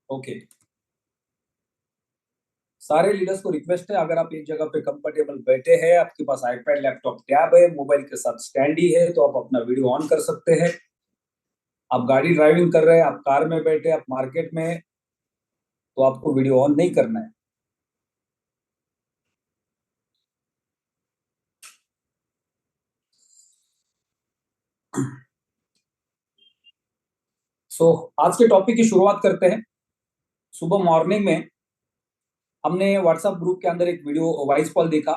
Okay. सारे leaders को request है, अगर आप एक जगह पे कंफर्टेबल बैठे हैं, आपके पास आईपैड लैपटॉप टैब है, मोबाइल के साथ स्टैंड ही है, तो आप अपना वीडियो ऑन कर सकते हैं। आप गाड़ी ड्राइविंग कर रहे हैं, आप कार में बैठे, आप मार्केट में हैं, तो आपको वीडियो ऑन नहीं करना है। आज के टॉपिक की शुरुआत करते हैं। सुबह मॉर्निंग में हमने व्हाट्सएप ग्रुप के अंदर एक वीडियो वॉइस कॉल देखा।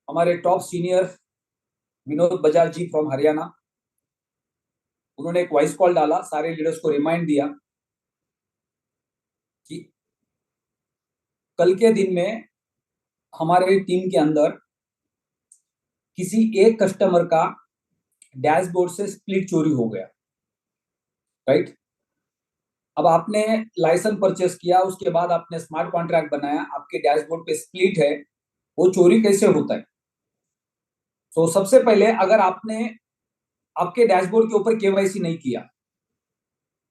हमारे top senior Vinod Bajaj ji from Haryana, उन्होंने एक वॉइस कॉल डाला, सारे लीडर्स को रिमाइंड दिया कि कल के दिन में हमारे टीम के अंदर किसी एक कस्टमर का डैशबोर्ड से स्प्लिट चोरी हो गया। राइट। अब आपने लाइसेंस परचेस किया, उसके बाद आपने स्मार्ट कॉन्ट्रैक्ट बनाया, आपके डैशबोर्ड पे स्प्लिट है, वो चोरी कैसे होता है? तो सबसे पहले अगर आपने आपके डैशबोर्ड के ऊपर केवाईसी नहीं किया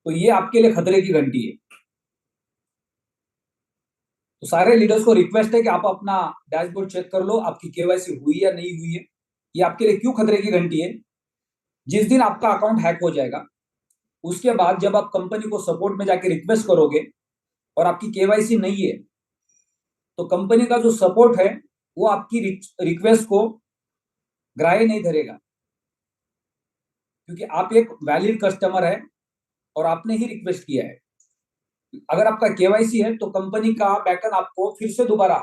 तो ये आपके लिए खतरे की घंटी है। तो सारे लीडर्स को रिक्वेस्ट है कि आप अपना डैशबोर्ड चेक कर लो, आपकी केवाईसी हुई या नहीं हुई है। ये आपके लिए क्यों खतरे की घंटी है? जिस दिन आपका अकाउंट हैक हो जाएगा, उसके बाद जब आप कंपनी को सपोर्ट में जाके रिक्वेस्ट करोगे और आपकी केवाईसी नहीं है, तो कंपनी का जो सपोर्ट है वो आपकी रिक्वेस्ट को ग्राह्य नहीं धरेगा, क्योंकि आप एक वैलिड कस्टमर है और आपने ही रिक्वेस्ट किया है। अगर आपका केवाईसी है तो कंपनी का बैकएंड आपको फिर से दोबारा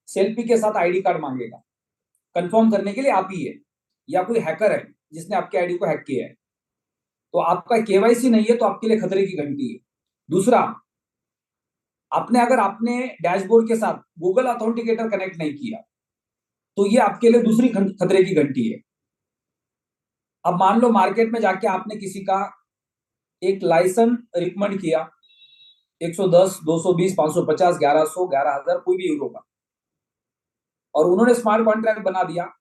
सेल्फी के साथ आईडी कार्ड मांगेगा, कंफर्म करने के लिए आप ही है या कोई हैकर है जिसने आपके आईडी को हैक किया है। तो आपका केवाईसी नहीं है तो आपके लिए खतरे की घंटी है। दूसरा, आपने डैशबोर्ड के साथ गूगल ऑथेंटिकेटर कनेक्ट नहीं किया, तो ये आपके लिए दूसरी खतरे की घंटी है। अब मान लो मार्केट में जाके आपने किसी का एक लाइसेंस रिकमेंड किया, 110, 220, 550, 1100, 11,000, कोई भी यूरो का, और उन्होंने स्मार्ट कॉन्ट्रैक्ट बना दिया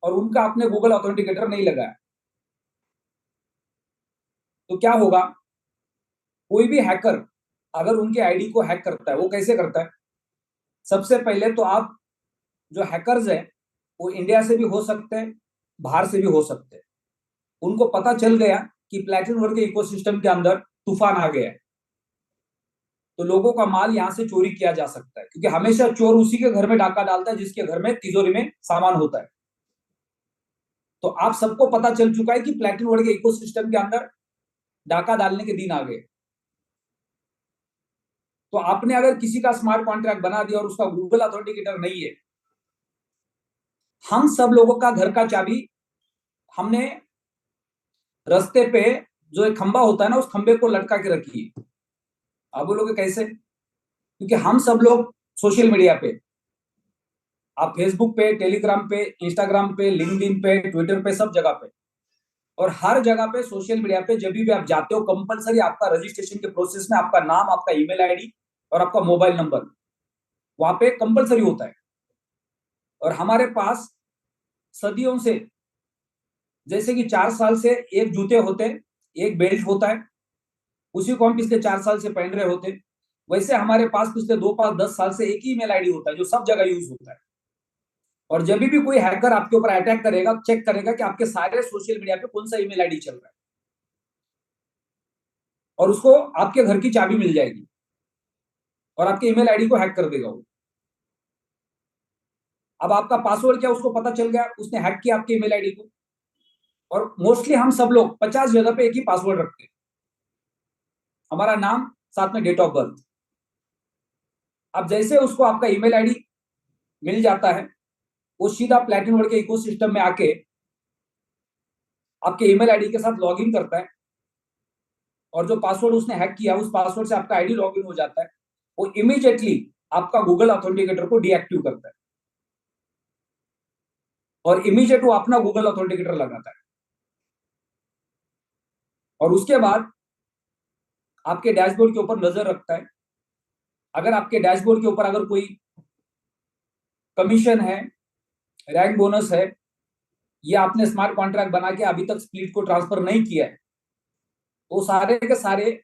और उनका आपने गूगल ऑथेंटिकेटर नहीं लगाया, तो क्या होगा? कोई भी हैकर अगर उनके आईडी को हैक करता है, वो कैसे करता है? सबसे पहले तो आप जो हैकर्स है वो इंडिया से भी हो सकते हैं, बाहर से भी हो सकते हैं। उनको पता चल गया कि प्लैटिनम वर्क के इकोसिस्टम के अंदर तूफान आ गया है, तो लोगों का माल यहाँ से चोरी किया जा सकता है, क्योंकि हमेशा चोर उसी के घर में डाका डालता है जिसके घर में तिजोरी में सामान होता है। तो आप सबको पता चल चुका है कि प्लैटिनम वर्क के इकोसिस्टम के अंदर डाका डालने के दिन आ गए। तो आपने अगर किसी का स्मार्ट कॉन्ट्रैक्ट बना दिया और उसका गूगल ऑथेंटिकेटर नहीं है, हम सब लोगों का घर का चाबी हमने रास्ते पे जो एक खंबा होता है ना, उस खंबे को लटका के रखी है। आप बोलोगे कैसे? क्योंकि हम सब लोग सोशल मीडिया पे, आप फेसबुक पे, टेलीग्राम पे, इंस्टाग्राम पे, लिंक्डइन पे, ट्विटर पे, सब जगह पे, और हर जगह पे सोशल मीडिया पे जब भी आप जाते हो, कंपलसरी आपका रजिस्ट्रेशन के प्रोसेस में आपका नाम, आपका ईमेल आईडी और आपका मोबाइल नंबर वहां पे कंपलसरी होता है। और हमारे पास सदियों से, जैसे कि 4 साल से एक जूते होते, एक बेल्ट होता है, उसी को हम पिछले 4 साल से पहन रहे होते, वैसे हमारे पास पिछले 2, 5, 10 साल से एक ही ईमेल आईडी होता है जो सब जगह यूज होता है। और जब भी कोई हैकर आपके ऊपर अटैक करेगा, चेक करेगा कि आपके सारे सोशल मीडिया पे कौन सा ईमेल आईडी चल रहा है, और उसको आपके घर की चाबी मिल जाएगी और आपके ईमेल आईडी को हैक कर देगा वो। अब आपका पासवर्ड क्या उसको पता चल गया, उसने हैक किया आपके ईमेल आईडी को। और मोस्टली हम सब लोग 50 जगह पे एक ही पासवर्ड रखते हैं, हमारा नाम साथ में डेट ऑफ बर्थ। अब जैसे उसको आपका ईमेल आईडी मिल जाता है, वो सीधा प्लैटिनम वर्क के इकोसिस्टम में आके आपके ईमेल आईडी के साथ लॉगिन करता है, और जो पासवर्ड उसने हैक किया उस पासवर्ड से आपका आईडी लॉगिन हो जाता है। वो इमीडिएटली आपका गूगल ऑथेंटिकेटर को डीएक्टिव करता है और इमीडिएट वो अपना गूगल ऑथेंटिकेटर लगाता है। और उसके बाद आपके डैशबोर्ड के ऊपर नजर रखता है। अगर आपके डैशबोर्ड के ऊपर अगर कोई कमीशन है, रैंक बोनस है, या आपने स्मार्ट कॉन्ट्रैक्ट बना के अभी तक स्प्लिट को ट्रांसफर नहीं किया है, वो सारे के सारे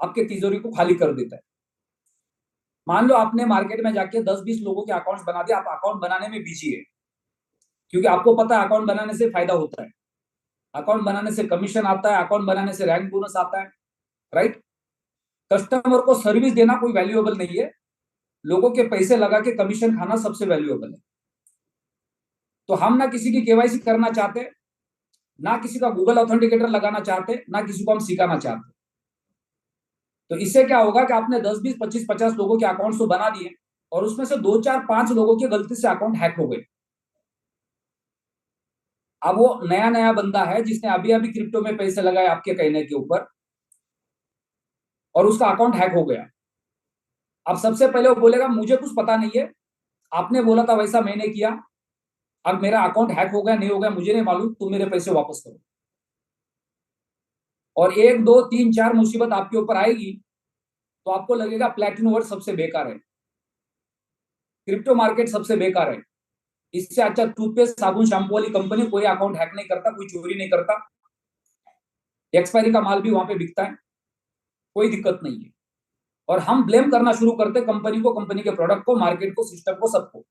आपके तिजोरी को खाली कर देता है। मान लो आपने मार्केट में जाके 10-20 लोगों के अकाउंट्स बना दिया, आप अकाउंट बनाने में बिजी है, क्योंकि आपको पता है अकाउंट बनाने से फायदा होता है, अकाउंट बनाने से कमीशन आता है, अकाउंट बनाने से रैंक बोनस आता है, राइट। कस्टमर को सर्विस देना कोई वैल्यूएबल नहीं है, लोगों के पैसे लगा के कमीशन खाना सबसे वैल्यूएबल है। तो हम ना किसी की केवाईसी करना चाहते, ना किसी का गूगल ऑथेंटिकेटर लगाना चाहते, ना किसी को हम सिखाना चाहते। तो इससे क्या होगा कि आपने 10, 20, 25, 50 लोगों के अकाउंट्स तो बना दिए और उसमें से 2, 4, 5 लोगों के गलती से अकाउंट हैक हो गए। अब वो नया नया बंदा है जिसने अभी अभी क्रिप्टो में पैसे लगाए आपके कहने के ऊपर, और उसका अकाउंट हैक हो गया। अब सबसे पहले वो बोलेगा मुझे कुछ पता नहीं है, आपने बोला था वैसा मैंने किया, अब मेरा अकाउंट हैक हो गया नहीं हो गया मुझे नहीं मालूम, तुम मेरे पैसे वापस करो। और 1, 2, 3, 4 मुसीबत आपके ऊपर आएगी तो आपको लगेगा प्लैटिनम वर्ड सबसे बेकार है, क्रिप्टो मार्केट सबसे बेकार है। इससे अच्छा टूथपेस्ट साबुन शैम्पू वाली कंपनी, कोई अकाउंट हैक नहीं करता, कोई चोरी नहीं करता, एक्सपायरी का माल भी वहां पे बिकता है, कोई दिक्कत नहीं है। और हम ब्लेम करना शुरू करते कंपनी को, कंपनी के प्रोडक्ट को, मार्केट को, सिस्टम को, सबको।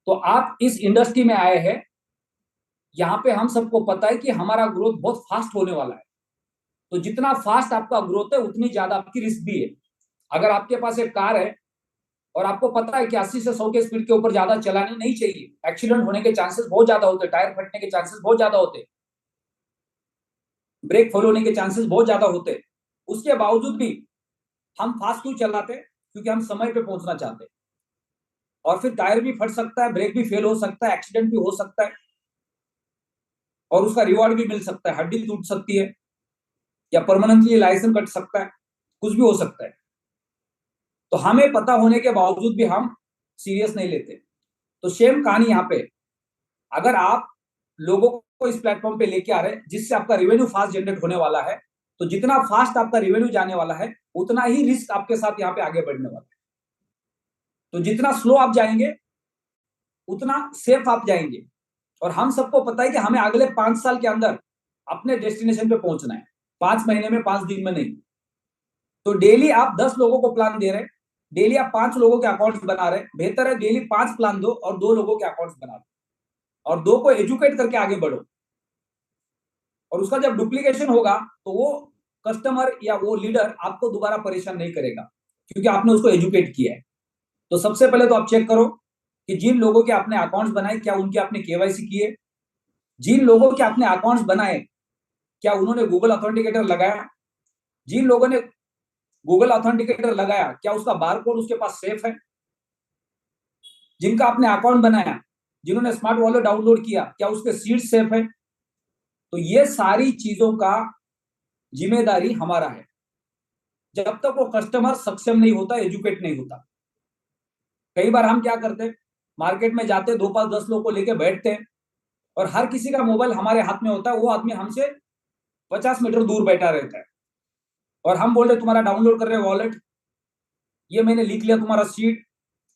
तो आप इस इंडस्ट्री में आए हैं, यहाँ पे हम सबको पता है कि हमारा ग्रोथ बहुत फास्ट होने वाला है। तो जितना फास्ट आपका ग्रोथ है उतनी ज्यादा आपकी रिस्क भी है। अगर आपके पास एक कार है और आपको पता है कि 80 से 100 के स्पीड के ऊपर ज्यादा चलानी नहीं चाहिए, एक्सीडेंट होने के चांसेस बहुत ज्यादा होते हैं, टायर फटने के चांसेस बहुत ज्यादा होते हैं, ब्रेक फेल होने के चांसेस बहुत ज्यादा होते हैं, उसके बावजूद भी हम फास्ट क्यों चलाते? क्योंकि हम समय पे पहुंचना चाहते हैं। और फिर टायर भी फट सकता है, ब्रेक भी फेल हो सकता है, एक्सीडेंट भी हो सकता है, और उसका रिवॉर्ड भी मिल सकता है, हड्डी टूट सकती है, या परमानेंटली लाइसेंस कट सकता है, कुछ भी हो सकता है। तो हमें पता होने के बावजूद भी हम सीरियस नहीं लेते। तो सेम कहानी यहाँ पे, अगर आप लोगों को इस प्लेटफॉर्म पे लेके आ रहे हैं जिससे आपका रेवेन्यू फास्ट जनरेट होने वाला है, तो जितना फास्ट आपका रेवेन्यू जाने वाला है उतना ही रिस्क आपके साथ यहाँ पे आगे बढ़ने वाला है। तो जितना स्लो आप जाएंगे उतना सेफ आप जाएंगे। और हम सबको पता है कि हमें अगले 5 साल के अंदर अपने डेस्टिनेशन पे पहुंचना है, 5 महीने में, 5 दिन में नहीं। तो डेली आप 10 लोगों को प्लान दे रहे हैं, डेली आप 5 लोगों के अकाउंट्स बना रहे हैं, बेहतर है डेली 5 प्लान दो और 2 लोगों के अकाउंट्स बना दो, और 2 को एजुकेट करके आगे बढ़ो। और उसका जब डुप्लीकेशन होगा तो वो कस्टमर या वो लीडर आपको दोबारा परेशान नहीं करेगा, क्योंकि आपने उसको एजुकेट किया है। तो सबसे पहले तो आप चेक करो कि जिन लोगों के आपने अकाउंट्स बनाए क्या उनके आपने केवाईसी किए, जिन लोगों के आपने अकाउंट्स बनाए क्या उन्होंने गूगल ऑथेंटिकेटर लगाया, जिन लोगों ने गूगल ऑथेंटिकेटर लगाया क्या उसका बारकोड उसके पास सेफ है, जिनका आपने अकाउंट बनाया, जिन्होंने स्मार्ट वॉलेट डाउनलोड किया क्या उसके सीड सेफ है। तो ये सारी चीजों का जिम्मेदारी हमारा है, जब तक वो कस्टमर सक्षम नहीं होता, एजुकेट नहीं होता। कई बार हम क्या करते हैं, मार्केट में जाते 2, 5, 10 लोग को लेके बैठते हैं और हर किसी का मोबाइल हमारे हाथ में होता है, वो आदमी हमसे 50 मीटर दूर बैठा रहता है और हम बोल रहे तुम्हारा डाउनलोड कर रहे हैं वॉलेट, ये मैंने लिख लिया तुम्हारा सीट,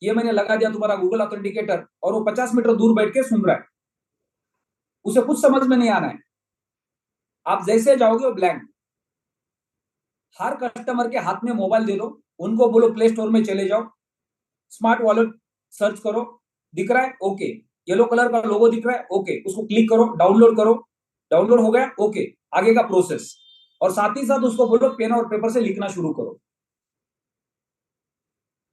ये मैंने लगा दिया तुम्हारा गूगल ऑथेंटिकेटर, और वो 50 मीटर दूर बैठ के सुन रहा है, उसे कुछ समझ में नहीं आना है। आप जैसे जाओगे वो ब्लैंक। हर कस्टमर के हाथ में मोबाइल दे दो, उनको बोलो प्ले स्टोर में चले जाओ, स्मार्ट वॉलेट सर्च करो, दिख रहा है ओके, येलो कलर का लोगो दिख रहा है ओके, उसको क्लिक करो, डाउनलोड करो, डाउनलोड हो गया ओके, आगे का प्रोसेस। और साथ ही साथ उसको बोलो पेन और पेपर से लिखना शुरू करो।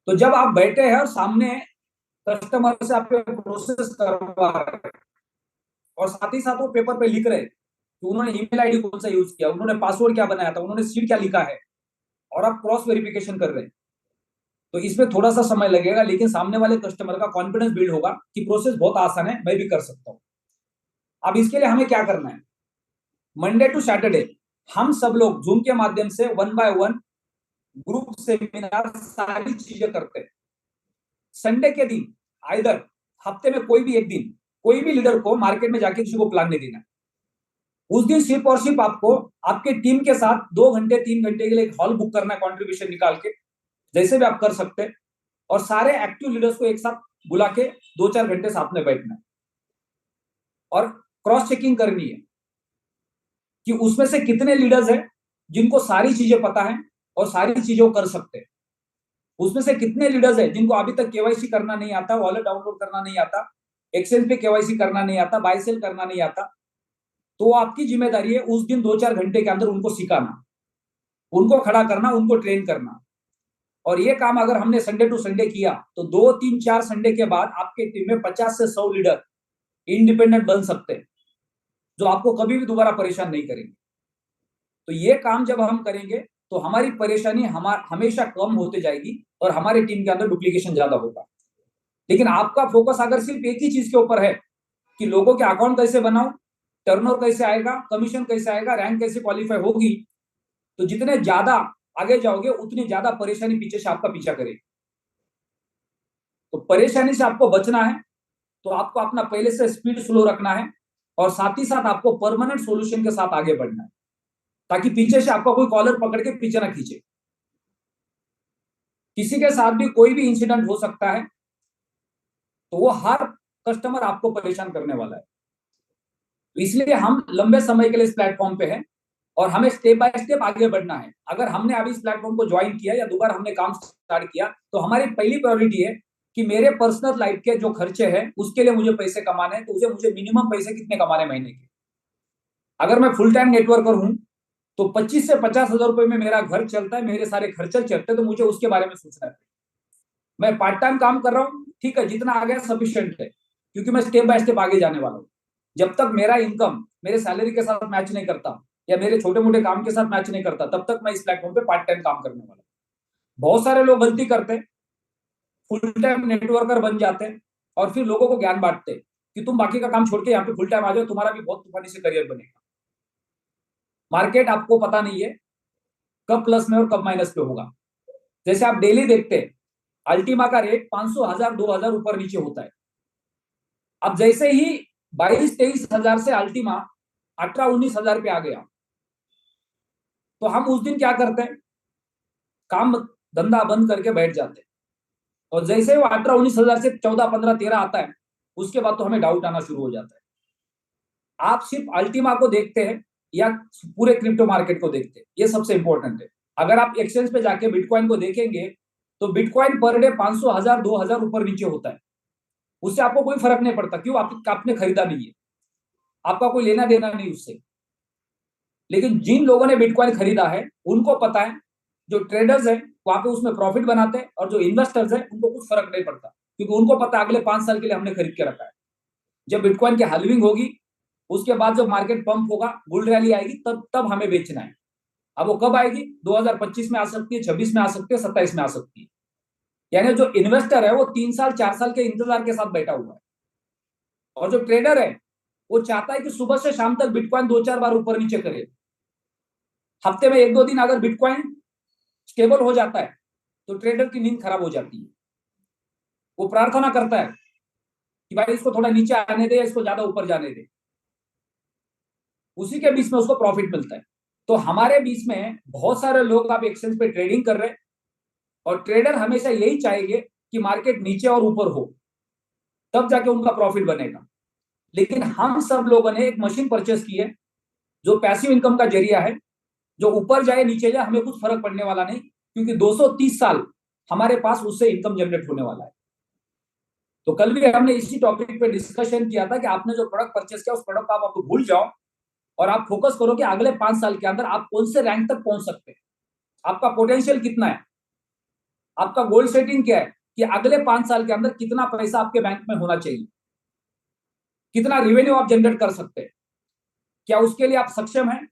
तो जब आप बैठे हैं और सामने कस्टमर से आपके प्रोसेस करवा रहे हैं और साथ ही साथ वो पेपर पे लिख रहे हैं कि उन्होंने ईमेल आईडी कौन सा यूज किया, उन्होंने पासवर्ड क्या बनाया था, उन्होंने सीट क्या लिखा है, और आप क्रॉस वेरिफिकेशन कर रहे हैं, तो इसमें थोड़ा सा समय लगेगा, लेकिन सामने वाले कस्टमर का कॉन्फिडेंस बिल्ड होगा कि प्रोसेस बहुत आसान है, मैं भी कर सकता हूं। अब इसके लिए हमें क्या करना है, मंडे टू सैटरडे हम सब लोग जूम के माध्यम से 1 बाय 1 ग्रुप सेमिनार सारी चीजें करते हैं। संडे के दिन आइदर हफ्ते में कोई भी एक दिन कोई भी लीडर को मार्केट में जाके किसी को प्लान नहीं देना, उस दिन सिर्फ और सिर्फ आपको आपके टीम के साथ 2 घंटे 3 घंटे के लिए एक हॉल बुक करना है, कॉन्ट्रीब्यूशन निकाल के, जैसे भी आप कर सकते हैं, और सारे एक्टिव लीडर्स को एक साथ बुला के 2-4 घंटे साथ में बैठना है और क्रॉस चेकिंग करनी है। कि उसमें से कितने लीडर्स हैं जिनको सारी चीजें पता है और सारी चीजों कर सकते हैं। उसमें से कितने लीडर्स हैं जिनको अभी तक केवाईसी करना नहीं आता, वॉलेट डाउनलोड करना नहीं आता, एक्सचेंज पे केवाईसी करना नहीं आता, बाय सेल करना नहीं आता। तो आपकी जिम्मेदारी है उस दिन 2-4 घंटे के अंदर उनको सिखाना, उनको खड़ा करना, उनको ट्रेन करना। और ये काम अगर हमने संडे टू संडे किया तो 2-3-4 संडे के बाद आपके टीम में 50 से 100 लीडर इंडिपेंडेंट बन सकते हैं, जो आपको कभी भी दोबारा परेशान नहीं करेंगे। तो ये काम जब हम करेंगे तो हमारी परेशानी हमेशा कम होते जाएगी और हमारे टीम के अंदर डुप्लीकेशन ज्यादा होगा। लेकिन आपका फोकस अगर सिर्फ एक ही चीज के ऊपर है कि लोगों के अकाउंट कैसे बनाऊं, टर्नओवर कैसे आएगा, कमीशन कैसे आएगा, रैंक कैसे क्वालिफाई होगी, तो जितने ज्यादा आगे जाओगे उतनी ज्यादा परेशानी पीछे से आपका पीछा करेगी। तो परेशानी से आपको बचना है तो आपको अपना पहले से स्पीड स्लो रखना है और साथ ही साथ आपको परमानेंट सॉल्यूशन के साथ आगे बढ़ना है, ताकि पीछे से आपका कोई कॉलर पकड़ के पीछे ना खींचे। किसी के साथ भी कोई भी इंसिडेंट हो सकता है, तो वो हर कस्टमर आपको परेशान करने वाला है। तो इसलिए हम लंबे समय के लिए इस प्लेटफॉर्म पे हैं और हमें स्टेप बाय स्टेप आगे बढ़ना है। अगर हमने अभी इस प्लेटफॉर्म को ज्वाइन किया या दोबारा हमने काम स्टार्ट किया तो हमारी पहली प्रायोरिटी है कि मेरे पर्सनल लाइफ के जो खर्चे हैं उसके लिए मुझे पैसे कमाने हैं। तो मुझे मिनिमम पैसे कितने कमाने महीने के। अगर मैं फुल टाइम नेटवर्कर हूं तो 25 से 50 हजार रुपए में मेरा घर चलता है, मेरे सारे खर्चे चलते हैं, तो मुझे उसके बारे में सोचना है। मैं पार्ट टाइम काम कर रहा हूँ, ठीक है, जितना आ गया सफिशियंट है, क्योंकि मैं स्टेप बाय स्टेप आगे जाने वाला हूँ। जब तक मेरा इनकम मेरे सैलरी के साथ मैच नहीं करता या मेरे छोटे मोटे काम के साथ मैच नहीं करता, तब तक मैं इस प्लेटफॉर्म पे पार्ट टाइम काम करने वाला हूँ। बहुत सारे लोग गलती करते हैं, फुल टाइम नेटवर्कर बन जाते हैं और फिर लोगों को ज्ञान बांटते हैं कि तुम बाकी का काम छोड़ के यहाँ पे फुल टाइम आ जाओ, तुम्हारा भी बहुत तूफानी से करियर बनेगा। मार्केट आपको पता नहीं है कब प्लस में और कब माइनस पे होगा। जैसे आप डेली देखते हैं अल्टीमा का रेट 500, 1000, 2000 ऊपर नीचे होता है। अब जैसे ही 22-23 हजार से अल्टीमा 18-19 हजार पे आ गया, तो हम उस दिन क्या करते हैं, काम धंधा बंद करके बैठ जाते हैं। और जैसे वो 18-19 हजार से 14-15-13 आता है, उसके बाद तो हमें डाउट आना शुरू हो जाता है। आप सिर्फ अल्टीमा को देखते हैं या पूरे क्रिप्टो मार्केट को देखते हैं, ये सबसे इंपॉर्टेंट है। अगर आप एक्सचेंज पे जाके बिटकॉइन को देखेंगे तो बिटकॉइन पर डे 500, 1000, 2000 ऊपर नीचे होता है। उससे आपको कोई फर्क नहीं पड़ता, क्यों? आपने खरीदा नहीं है, आपका कोई लेना देना नहीं उससे। लेकिन जिन लोगों ने बिटकॉइन खरीदा है उनको पता है, जो ट्रेडर्स हैं वहां पे उसमें प्रॉफिट बनाते हैं, और जो इन्वेस्टर्स हैं उनको कुछ फर्क नहीं पड़ता, क्योंकि उनको पता है अगले 5 साल के लिए हमने खरीद के रखा है। जब बिटकॉइन की हाल्विंग होगी, उसके बाद जब मार्केट पंप होगा, बुल रैली आएगी, तब तब हमें बेचना है। अब वो कब आएगी? 2025 में आ सकती है, 26 में आ सकती है, 27 में आ सकती है। यानी जो इन्वेस्टर है वो 3 साल 4 साल के इंतजार के साथ बैठा हुआ है, और जो ट्रेडर है वो चाहता है कि सुबह से शाम तक बिटकॉइन 2-4 बार ऊपर नीचे करे। हफ्ते में 1-2 दिन अगर बिटकॉइन स्टेबल हो जाता है तो ट्रेडर की नींद खराब हो जाती है। वो प्रार्थना करता है कि भाई इसको थोड़ा नीचे आने दे, इसको ज्यादा ऊपर जाने दे। उसी के बीच में उसको प्रॉफिट मिलता है। तो हमारे बीच में बहुत सारे लोग आप एक्सचेंज पे ट्रेडिंग कर रहे हैं, और ट्रेडर हमेशा यही चाहेंगे कि मार्केट नीचे और ऊपर हो, तब जाके उनका प्रॉफिट बनेगा। लेकिन हम सब लोगों ने एक मशीन परचेस की है जो पैसिव इनकम का जरिया है, जो ऊपर जाए नीचे जाए हमें कुछ फर्क पड़ने वाला नहीं, क्योंकि 230 साल हमारे पास उससे इनकम जनरेट होने वाला है। तो कल भी हमने इसी टॉपिक पे डिस्कशन किया था कि आपने जो प्रोडक्ट परचेस किया उस प्रोडक्ट को आप भूल जाओ और आप फोकस करो कि अगले 5 साल के अंदर आप कौन से रैंक तक पहुंच सकते हैं, आपका पोटेंशियल कितना है, आपका गोल सेटिंग क्या है कि अगले 5 साल के अंदर कितना पैसा आपके बैंक में होना चाहिए, कितना रेवेन्यू आप जनरेट कर सकते हैं। क्या उसके लिए आप सक्षम हैं?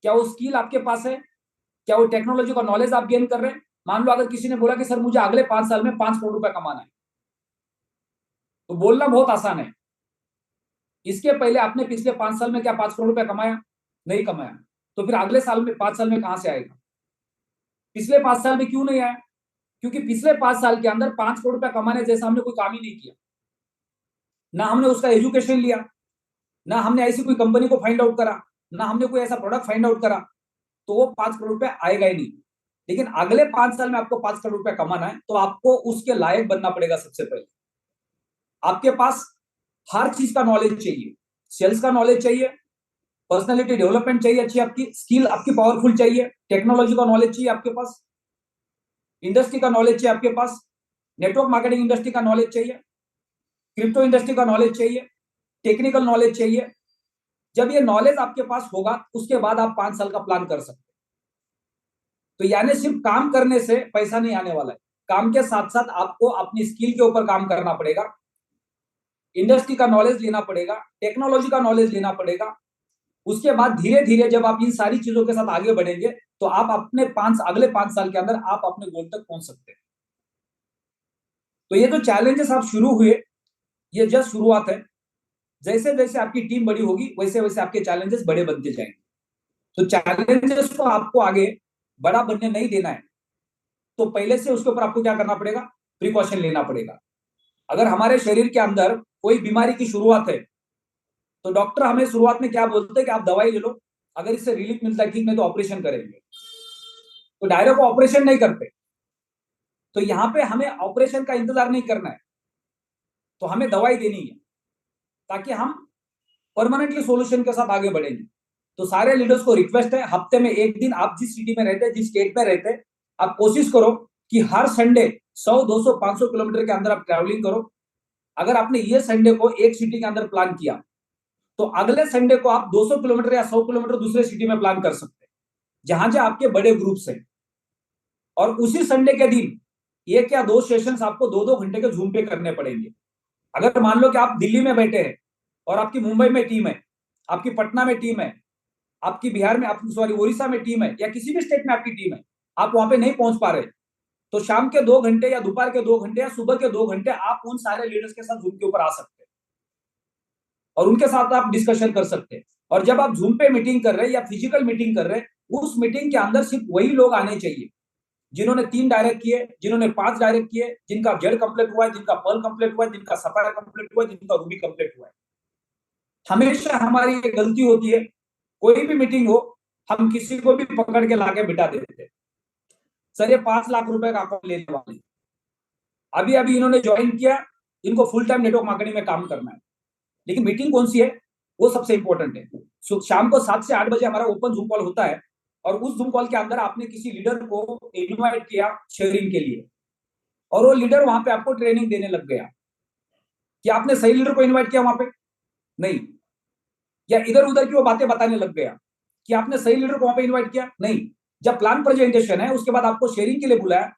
क्या वो स्किल आपके पास है? क्या वो टेक्नोलॉजी का नॉलेज आप गेन कर रहे हैं? मान लो अगर किसी ने बोला कि सर मुझे अगले 5 साल में 5 करोड़ रुपए कमाना है, तो बोलना बहुत आसान है। इसके पहले आपने पिछले 5 साल में क्या 5 करोड़ रुपया कमाया? नहीं कमाया। तो फिर अगले साल में 5 साल में कहां से आएगा? पिछले 5 साल में क्यों नहीं आया? क्योंकि पिछले 5 साल के अंदर 5 करोड़ रुपया कमाने जैसा हमने कोई काम ही नहीं किया। ना हमने उसका एजुकेशन लिया, ना हमने ऐसी कोई कंपनी को फाइंड आउट करा, ना हमने कोई ऐसा प्रोडक्ट फाइंड आउट करा, तो वो 5 करोड़ रुपया आएगा ही नहीं। लेकिन अगले 5 साल में आपको 5 करोड़ रुपया कमाना है तो आपको उसके लायक बनना पड़ेगा। सबसे पहले आपके पास हर चीज का नॉलेज चाहिए, सेल्स का नॉलेज चाहिए, पर्सनैलिटी डेवलपमेंट चाहिए अच्छी, आपकी स्किल आपकी पावरफुल चाहिए, टेक्नोलॉजी का नॉलेज चाहिए आपके पास, इंडस्ट्री का नॉलेज चाहिए आपके पास, नेटवर्क मार्केटिंग इंडस्ट्री का नॉलेज चाहिए, क्रिप्टो इंडस्ट्री का नॉलेज चाहिए, टेक्निकल नॉलेज चाहिए। जब ये नॉलेज आपके पास होगा उसके बाद आप 5 साल का प्लान कर सकते हैं। तो यानी सिर्फ काम करने से पैसा नहीं आने वाला है, काम के साथ साथ आपको अपनी स्किल के ऊपर काम करना पड़ेगा, इंडस्ट्री का नॉलेज लेना पड़ेगा, टेक्नोलॉजी का नॉलेज लेना पड़ेगा। उसके बाद धीरे धीरे जब आप इन सारी चीजों के साथ आगे बढ़ेंगे तो आप अपने अगले 5 साल के अंदर आप अपने गोल तक पहुंच सकते हैं। तो ये जो चैलेंजेस आप शुरू हुए, ये जस्ट शुरुआत है। जैसे जैसे आपकी टीम बड़ी होगी वैसे वैसे आपके चैलेंजेस बड़े बनते जाएंगे। तो चैलेंजेस को आपको आगे बड़ा बनने नहीं देना है, तो पहले से उसके ऊपर आपको क्या करना पड़ेगा, प्रिकॉशन लेना पड़ेगा। अगर हमारे शरीर के अंदर कोई बीमारी की शुरुआत है तो डॉक्टर हमें शुरुआत में क्या बोलते हैं कि आप दवाई ले लो, अगर इससे रिलीफ मिलता है ठीक, नहीं तो ऑपरेशन करेंगे। तो डायरेक्ट ऑपरेशन नहीं करते। तो यहां पे हमें ऑपरेशन का इंतजार नहीं करना है, तो हमें दवाई देनी है ताकि हम परमानेंटली सॉल्यूशन के साथ आगे बढ़ेंगे। तो सारे लीडर्स को रिक्वेस्ट है, हफ्ते में एक दिन आप जिस सिटी में रहते हैं, जिस स्टेट में रहते हैं, आप कोशिश करो कि हर संडे 100, 200, 500 किलोमीटर के अंदर आप ट्रैवलिंग करो। अगर आपने ये संडे को एक सिटी के अंदर प्लान किया तो अगले संडे को आप 200 किलोमीटर या 100 किलोमीटर दूसरे सिटी में प्लान कर सकते हैं जहां जहां आपके बड़े ग्रुप्स हैं। और उसी संडे के दिन एक या 2 सेशंस आपको 2-2 घंटे के जूम पे करने पड़ेंगे। अगर मान लो कि आप दिल्ली में बैठे हैं और आपकी मुंबई में टीम है, आपकी पटना में टीम है, आपकी बिहार में, आपकी सॉरी उड़ीसा में टीम है, या किसी भी स्टेट में आपकी टीम है, आप वहां पे नहीं पहुंच पा रहे, तो शाम के 2 घंटे या दोपहर के 2 घंटे या सुबह के 2 घंटे आप उन सारे लीडर्स के साथ जूम के ऊपर आ सकते हैं और उनके साथ आप डिस्कशन कर सकते हैं। और जब आप जूम पे मीटिंग कर रहे हैं या फिजिकल मीटिंग कर रहे हैं, उस मीटिंग के अंदर सिर्फ वही लोग आने चाहिए जिन्होंने 3 डायरेक्ट किए, जिन्होंने 5 डायरेक्ट किए, जिनका जेड कंप्लीट हुआ है, जिनका पर्ल कंप्लीट हुआ है, जिनका सफायर कंप्लीट हुआ है, जिनका रूबी कंप्लीट हुआ है। हमेशा हमारी ये गलती होती है, कोई भी मीटिंग हो हम किसी को भी पकड़ के लाके बिठा देते हैं, सर ये 5 लाख रुपए का अकाउंट लेने वाले, अभी अभी इन्होंने ज्वाइन किया, इनको फुल टाइम नेटवर्क मार्केटिंग में काम करना है। लेकिन मीटिंग कौन सी है वो सबसे इंपॉर्टेंट है। शाम को 7 से 8 बजे हमारा ओपन जूम कॉल होता है और उस जूम कॉल के अंदर आपने किसी लीडर को इनवाइट किया शेयरिंग के लिए और वो लीडर वहां पे आपको ट्रेनिंग देने लग गया। क्या आपने सही लीडर को इनवाइट किया वहां पे? नहीं। या इधर उधर की वो बातें बताने लग गया कि आपने सही लीडर को वहां पे इनवाइट किया? नहीं। जब प्लान प्रेजेंटेशन है उसके बाद आपको शेयरिंग के लिए बुलाया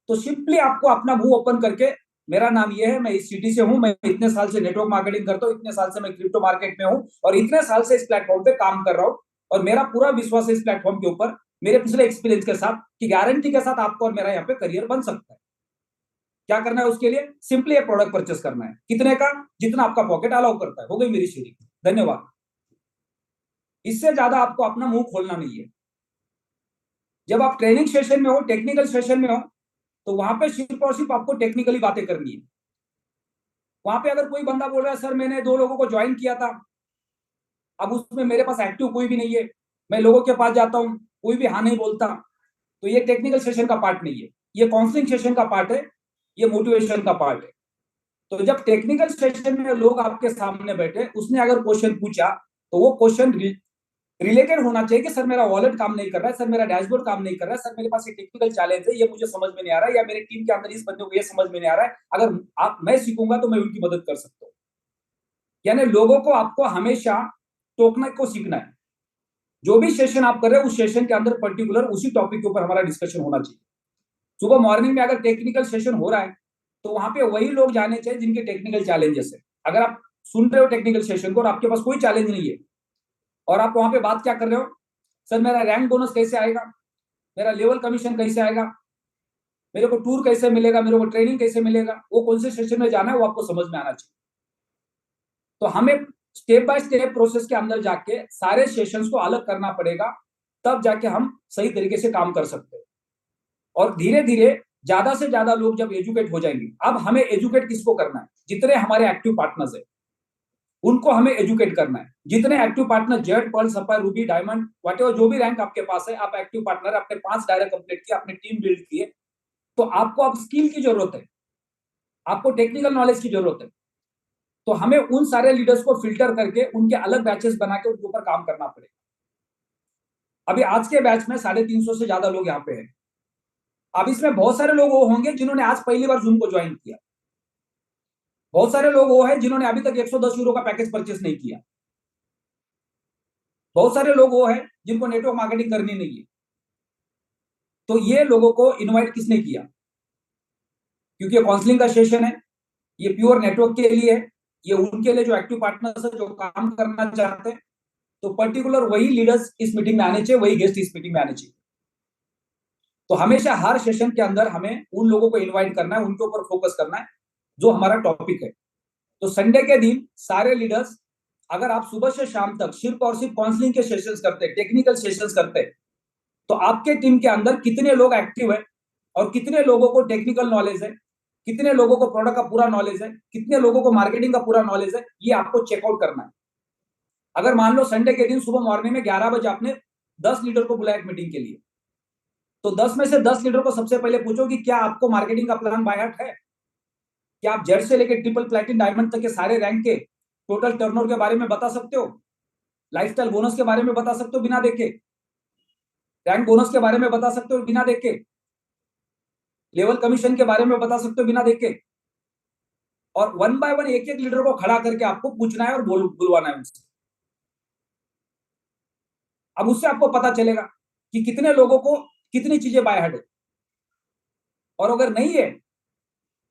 तो सिंपली आपको अपना मुंह ओपन करके, मेरा नाम ये है, मैं इस सिटी से हूं, मैं इतने साल से नेटवर्क मार्केटिंग करता हूं, इतने साल से मैं क्रिप्टो मार्केट में हूं और इतने साल से इस प्लेटफॉर्म पे काम कर रहा हूं और मेरा पूरा विश्वास है इस प्लेटफॉर्म के ऊपर मेरे पिछले एक्सपीरियंस के साथ कि गारंटी के साथ आपको और मेरा यहाँ पे करियर बन सकता है। क्या करना है उसके लिए? सिंपली एक प्रोडक्ट परचेस करना है। कितने का? जितना आपका पॉकेट अलाउ करता है। हो गई मेरी शेयरिंग। धन्यवाद। इससे ज्यादा आपको अपना मुंह खोलना नहीं है। जब आप ट्रेनिंग सेशन में हो, टेक्निकल सेशन में हो, तो वहां पे सिर्फ और सिर्फ आपको टेक्निकली बातें करनी है। वहां पे अगर कोई बंदा बोल रहा है सर मैंने 2 लोगों को ज्वाइन किया था, अब उसमें मेरे पास एक्टिव कोई भी नहीं है, मैं लोगों के पास जाता हूं कोई भी हाँ नहीं बोलता, तो ये टेक्निकल सेशन का पार्ट नहीं है, ये काउंसलिंग सेशन का पार्ट है, ये मोटिवेशन का पार्ट है। तो जब टेक्निकल सेशन में लोग आपके सामने बैठे, उसने अगर क्वेश्चन पूछा तो वो क्वेश्चन रिलेटेड होना चाहिए कि सर मेरा वॉलेट काम नहीं कर रहा है, सर मेरा डैशबोर्ड काम नहीं कर रहा है, सर मेरे पास एक टेक्निकल चैलेंज है, ये मुझे समझ में नहीं आ रहा है, या मेरे टीम के अंदर इस बंदे को ये समझ में नहीं आ रहा है, अगर आप मैं सीखूंगा तो मैं उनकी मदद कर सकता हूँ। यानी लोगों को आपको हमेशा टोकने को सीखना है। जो भी सेशन आप कर रहे हो उस सेशन के अंदर पर्टिकुलर उसी टॉपिक के ऊपर हमारा डिस्कशन होना चाहिए। सुबह मॉर्निंग में अगर टेक्निकल सेशन हो रहा है तो वहां पे वही लोग जाने चाहिए जिनके टेक्निकल चैलेंजेस है। अगर आप सुन रहे हो टेक्निकल सेशन को और आपके पास कोई चैलेंज नहीं है और आप वहां पे बात क्या कर रहे हो, सर मेरा रैंक बोनस कैसे आएगा, मेरा लेवल कमीशन कैसे आएगा, मेरे को टूर कैसे मिलेगा, मेरे को ट्रेनिंग कैसे मिलेगा, वो कौन से सेशन में जाना है वो आपको समझ में आना चाहिए। तो हमें स्टेप बाय स्टेप प्रोसेस के अंदर जाके सारे सेशंस को अलग करना पड़ेगा, तब जाके हम सही तरीके से काम कर सकते हैं। और धीरे धीरे ज्यादा से ज्यादा लोग जब एजुकेट हो जाएंगे, अब हमें एजुकेट किसको करना है? जितने हमारे एक्टिव पार्टनर्स है उनको हमें एजुकेट करना है। जितने active partner jade, pearl, sapphire, ruby, diamond, whatever जो भी रैंक आपके पास है, आप एक्टिव पार्टनर, आपने 5 डायरेक्ट कंप्लीट किया, आपने टीम बिल्ड किए, तो आपको अब स्किल की जरूरत है, आपको टेक्निकल नॉलेज की जरूरत है। तो हमें उन सारे लीडर्स को फिल्टर करके उनके अलग बैचेस बना के उनके ऊपर काम करना पड़ेगा। अभी आज के बैच में 350 से ज्यादा लोग यहाँ पे हैं। अब इसमें बहुत सारे लोग वो होंगे जिन्होंने आज पहली बार जूम को ज्वाइन किया, बहुत सारे लोग वो हैं जिन्होंने अभी तक 110 यूरो का पैकेज परचेस नहीं किया, बहुत सारे लोग वो हैं जिनको नेटवर्क मार्केटिंग करनी नहीं है। तो ये लोगों को इनवाइट किसने किया? क्योंकि ये काउंसलिंग का सेशन है, ये प्योर नेटवर्क के लिए है, ये उनके लिए जो एक्टिव पार्टनर्स है, जो काम करना चाहते हैं। तो पर्टिकुलर वही लीडर्स इस मीटिंग में आने चाहिए, वही गेस्ट इस मीटिंग में आने चाहिए। तो हमेशा हर सेशन के अंदर हमें उन लोगों को इनवाइट करना है, उनके ऊपर फोकस करना है जो हमारा टॉपिक है। तो संडे के दिन सारे लीडर्स, अगर आप सुबह से शाम तक सिर्फ और सिर्फ काउंसलिंग के सेशंस करते, टेक्निकल सेशंस करते, तो आपके टीम के अंदर कितने लोग एक्टिव है और कितने लोगों को टेक्निकल नॉलेज है, कितने लोगों को प्रोडक्ट का पूरा नॉलेज है, कितने लोगों को मार्केटिंग का पूरा नॉलेज है, ये आपको चेकआउट करना है। अगर मान लो संडे के दिन सुबह मॉर्निंग में 11 बजे आपने 10 लीडर को बुलाया एक मीटिंग के लिए, तो 10 में से 10 लीडर को सबसे पहले पूछो कि क्या आपको मार्केटिंग का प्लान बाय हार्ट है? क्या आप जेड से लेकर ट्रिपल प्लैटिनम डायमंड तक के सारे रैंक के टोटल टर्नओवर के बारे में बता सकते हो? लाइफस्टाइल बोनस के बारे में बता सकते हो बिना देखे? रैंक बोनस के बारे में बता सकते हो बिना देखे? लेवल कमीशन के बारे में बता सकते हो बिना देखे? और वन बाय वन एक एक लीडर को खड़ा करके आपको पूछना है और बुलवाना है उनसे। अब उससे आपको पता चलेगा कि कितने लोगों को कितनी चीजें बाय हार्ट है, और अगर नहीं है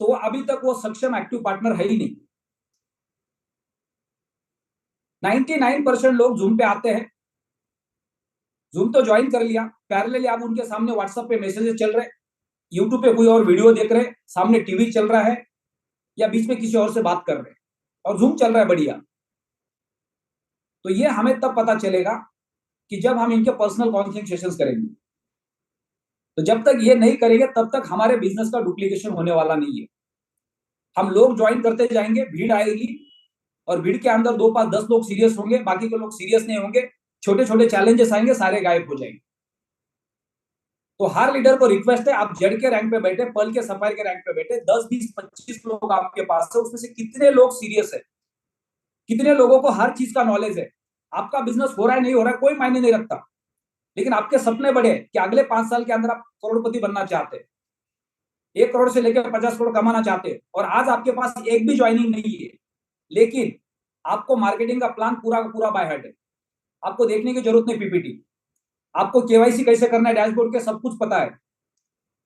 तो अभी तक वो सक्षम एक्टिव पार्टनर है ही नहीं। 99% लोग जूम पे आते हैं, जूम तो ज्वाइन कर लिया, पैरेलली आप उनके सामने व्हाट्सएप पे मैसेजेस चल रहे, यूट्यूब पे कोई और वीडियो देख रहे, सामने टीवी चल रहा है या बीच में किसी और से बात कर रहे और जूम चल रहा है बढ़िया। तो ये हमें तब पता चलेगा कि जब हम इनके पर्सनल काउंसलिंग सेशंस करेंगे। तो जब तक ये नहीं करेंगे तब तक हमारे बिजनेस का डुप्लीकेशन होने वाला नहीं है। हम लोग ज्वाइन करते जाएंगे, भीड़ आएगी और भीड़ के अंदर 2 5 10 लोग सीरियस होंगे, बाकी के लोग सीरियस नहीं होंगे, छोटे छोटे चैलेंजेस आएंगे, सारे गायब हो जाएंगे। तो हर लीडर को रिक्वेस्ट है, आप जेड के रैंक पे बैठे, पर्ल के सफायर के रैंक पे बैठे, 10 20 25 लोग आपके पास है, उसमें से कितने लोग सीरियस है, कितने लोगों को हर चीज का नॉलेज है। आपका बिजनेस हो रहा है नहीं हो रहा है कोई मायने नहीं रखता, लेकिन आपके सपने बड़े कि अगले 5 साल के अंदर आप करोड़पति बनना चाहते, 1 करोड़ से लेकर 50 करोड़ कमाना चाहते, और आज आपके पास एक भी ज्वाइनिंग नहीं है, लेकिन आपको मार्केटिंग का प्लान पूरा का पूरा बाय हार्ट है। आपको देखने की जरूरत नहीं पीपीटी, आपको केवाईसी कैसे करना है डैशबोर्ड के सब कुछ पता है,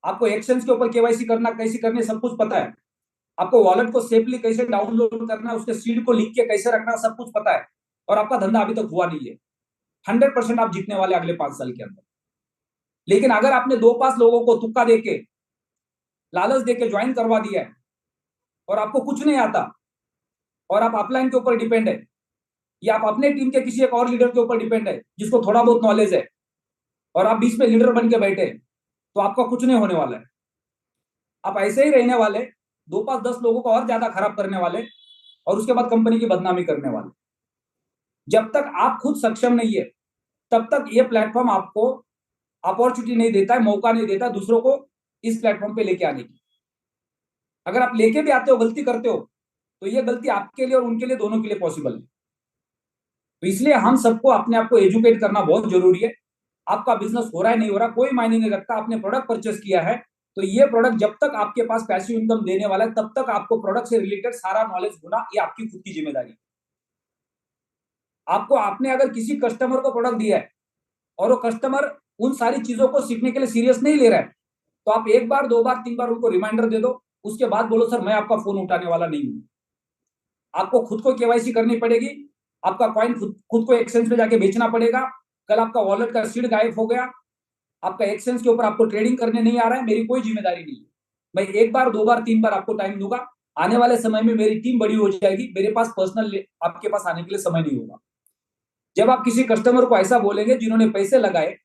आपको एक्शंस के ऊपर केवाईसी करना कैसे करने सब कुछ पता है, आपको वॉलेट को सेफली कैसे डाउनलोड करना है, उसके सीड को लिख के कैसे रखना है सब कुछ पता है, और आपका धंधा अभी तक हुआ नहीं है। 100% आप जीतने वाले अगले 5 साल के अंदर। लेकिन अगर आपने 2 5 लोगों को तुक्का देके, लालच देके ज्वाइन करवा दिया है और आपको कुछ नहीं आता और आप अपलाइन के ऊपर डिपेंड है, या आप अपने टीम के किसी एक और लीडर के ऊपर डिपेंड है जिसको थोड़ा बहुत नॉलेज है, और आप बीच में लीडर बन के बैठे, तो आपका कुछ नहीं होने वाला है। आप ऐसे ही रहने वाले, 2 5 10 लोगों को और ज्यादा खराब करने वाले, और उसके बाद कंपनी की बदनामी करने वाले। जब तक आप खुद सक्षम नहीं है तब तक ये प्लेटफॉर्म आपको अपॉर्चुनिटी नहीं देता है, मौका नहीं देता दूसरों को इस प्लेटफॉर्म पे लेके आने की। अगर आप लेके भी आते हो, गलती करते हो, तो ये गलती आपके लिए और उनके लिए, दोनों के लिए पॉसिबल है। तो इसलिए हम सबको अपने आप को एजुकेट करना बहुत जरूरी है। आपका बिजनेस हो रहा है नहीं हो रहा कोई मायने नहीं रखता, आपने प्रोडक्ट परचेस किया है तो ये प्रोडक्ट जब तक आपके पास पैसिव इनकम देने वाला है तब तक आपको प्रोडक्ट से रिलेटेड सारा नॉलेज होना, ये आपकी खुद की जिम्मेदारी है। आपको, आपने अगर किसी कस्टमर को प्रोडक्ट दिया है और वो कस्टमर उन सारी चीजों को सीखने के लिए सीरियस नहीं ले रहा है, तो आप 1 बार 2 बार 3 बार उनको रिमाइंडर दे दो, उसके बाद बोलो सर मैं आपका फोन उठाने वाला नहीं हूं। आपको खुद को केवाईसी करनी पड़ेगी, आपका कॉइन खुद को एक्सचेंज पे जाके बेचना पड़ेगा। कल आपका वॉलेट का सीड गायब हो गया, आपका एक्सचेंज के ऊपर आपको ट्रेडिंग करने नहीं आ रहा है, मेरी कोई जिम्मेदारी नहीं है। मैं 1 बार 2 बार 3 बार आपको टाइम दूंगा, आने वाले समय में मेरी टीम बड़ी हो जाएगी, मेरे पास पर्सनल आपके पास आने के लिए समय नहीं होगा। जब आप किसी कस्टमर को ऐसा बोलेंगे जिन्होंने पैसे लगाए,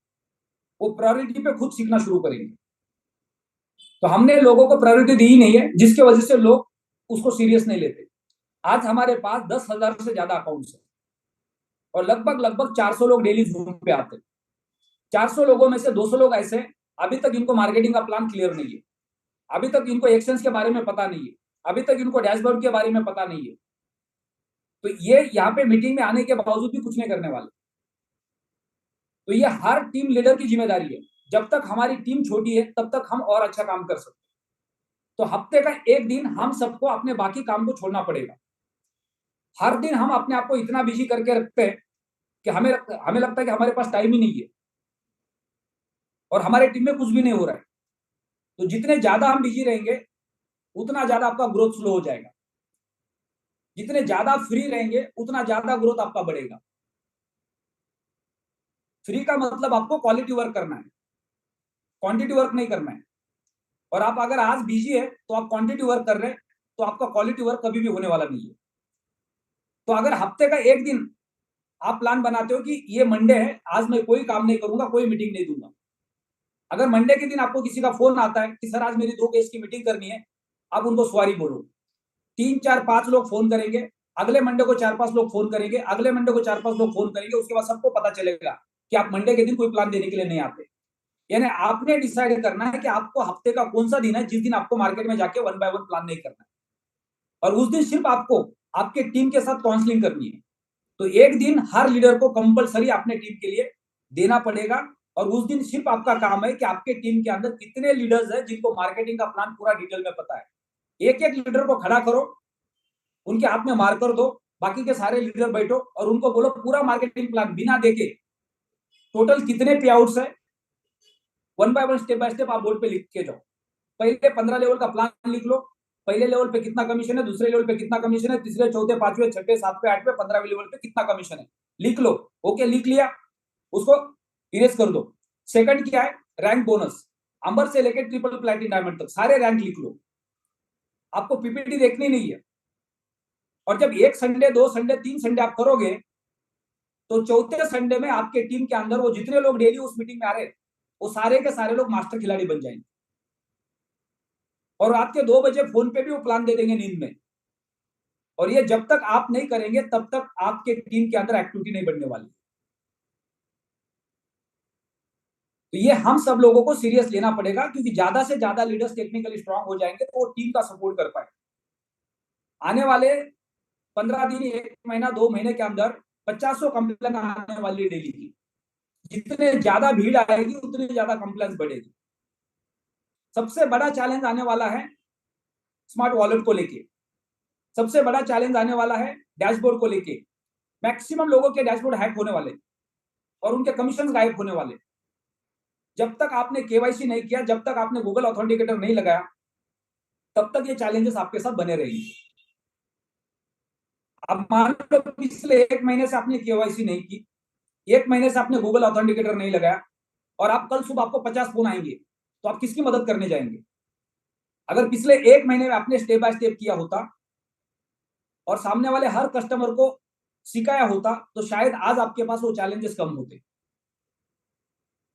वो प्रायोरिटी पे खुद सीखना शुरू करेंगे। तो हमने लोगों को प्रायोरिटी दी ही नहीं है, जिसकी वजह से लोग उसको सीरियस नहीं लेते। आज हमारे पास 10,000 से ज्यादा अकाउंट्स है और लगभग लगभग 400 लोग डेली जूम पे आते हैं। 400 लोगों में से 200 लोग ऐसे हैं अभी तक इनको मार्केटिंग का प्लान क्लियर नहीं है, अभी तक इनको एक्शंस के बारे में पता नहीं है, अभी तक इनको डैशबोर्ड के बारे में पता नहीं है। तो ये यहाँ पे मीटिंग में आने के बावजूद भी कुछ नहीं करने वाले। तो ये हर टीम लीडर की जिम्मेदारी है। जब तक हमारी टीम छोटी है तब तक हम और अच्छा काम कर सकते हैं। तो हफ्ते का एक दिन हम सबको अपने बाकी काम को छोड़ना पड़ेगा। हर दिन हम अपने आप को इतना बिजी करके रखते हैं कि हमें लगता है कि हमारे पास टाइम ही नहीं है और हमारे टीम में कुछ भी नहीं हो रहा है। तो जितने ज्यादा हम बिजी रहेंगे उतना ज्यादा आपका ग्रोथ स्लो हो जाएगा। जितने ज्यादा फ्री रहेंगे उतना ज्यादा ग्रोथ आपका बढ़ेगा। फ्री का मतलब आपको क्वालिटी वर्क करना है, क्वांटिटी वर्क नहीं करना है। और आप अगर आज बिजी है तो आप क्वांटिटी वर्क कर रहे हैं तो आपका क्वालिटी वर्क कभी भी होने वाला नहीं है। तो अगर हफ्ते का एक दिन आप प्लान बनाते हो कि ये मंडे है, आज मैं कोई काम नहीं करूंगा, कोई मीटिंग नहीं दूंगा। अगर मंडे के दिन आपको किसी का फोन आता है कि सर आज मेरी 2 केस की मीटिंग करनी है, आप उनको सॉरी बोलो। 3 4 5 लोग फोन करेंगे, अगले मंडे को 4 5 लोग फोन करेंगे, अगले मंडे को 4 5 लोग फोन करेंगे। उसके बाद सबको पता चलेगा कि आप मंडे के दिन कोई प्लान देने के लिए नहीं आते। यानी आपने डिसाइड करना है कि आपको हफ्ते का कौन सा दिन है जिस दिन आपको मार्केट में जाके 1 बाय 1 प्लान नहीं करना है, और उस दिन सिर्फ आपको आपके टीम के साथ काउंसलिंग करनी है। तो एक दिन हर लीडर को कंपलसरी अपने टीम के लिए देना पड़ेगा, और उस दिन सिर्फ आपका काम है कि आपके टीम के अंदर कितने लीडर्स हैं जिनको मार्केटिंग का प्लान पूरा डिटेल में पता है। एक एक लीडर को खड़ा करो, उनके हाथ में मार्कर दो, बाकी के सारे लीडर बैठो और उनको बोलो पूरा मार्केटिंग प्लान बिना देखे टोटल कितने पे आउट्स है 1 बाय 1 स्टेप बाय स्टेप आप बोर्ड पे लिख के जाओ। पहले 15 लेवल का प्लान लिख लो। पहले लेवल पे कितना कमीशन है, दूसरे लेवल पे कितना कमीशन है, तीसरे चौथे पांचवे छठे सातवें आठवें 15वें लेवल पे कितना कमीशन है, लिख लो। ओके, लिख लिया, उसको इरेज कर दो। सेकंड क्या है, रैंक बोनस। अंबर से लेकर ट्रिपल प्लैटिनम डायमंड तक सारे रैंक लिख लो। आपको पीपीटी देखनी नहीं है। और जब 1 संडे 2 संडे 3 संडे आप करोगे तो चौथे संडे में आपके टीम के अंदर वो जितने लोग डेली उस मीटिंग में आ रहे वो सारे के सारे लोग मास्टर खिलाड़ी बन जाएंगे। और रात के 2 बजे फोन पे भी वो प्लान दे देंगे नींद में। और ये जब तक आप नहीं करेंगे तब तक आपके टीम के अंदर एक्टिविटी नहीं बढ़ने वाली। तो ये हम सब लोगों को सीरियस लेना पड़ेगा, क्योंकि ज्यादा से ज्यादा लीडर्स टेक्निकली स्ट्रांग हो जाएंगे तो वो टीम का सपोर्ट कर पाए। आने वाले 15 दिन 1 महीना 2 महीने के अंदर 50 कंप्लेन आने वाली डेली की। जितने ज्यादा भीड़ आएगी उतनी ज्यादा कंप्लेंट्स बढ़ेगी। सबसे बड़ा चैलेंज आने वाला है स्मार्ट वॉलेट को लेके। सबसे बड़ा चैलेंज आने वाला है डैशबोर्ड को लेके। मैक्सिमम लोगों के डैशबोर्ड हैक होने वाले और उनके कमीशन गायब होने वाले। जब तक आपने केवाईसी नहीं किया, जब तक आपने गूगल ऑथेंटिकेटर नहीं लगाया, तब तक ये चैलेंजेस आपके साथ बने रहेंगे। अब मान लो पिछले 1 महीने से आपने केवाईसी नहीं की, 1 महीने से आपने गूगल ऑथेंटिकेटर नहीं लगाया, और आप कल सुबह आपको 50 फोन आएंगे, तो आप किसकी मदद करने जाएंगे? अगर पिछले 1 महीने में आपने स्टेप बाय स्टेप किया होता और सामने वाले हर कस्टमर को सिखाया होता तो शायद आज आपके पास वो चैलेंजेस कम होते।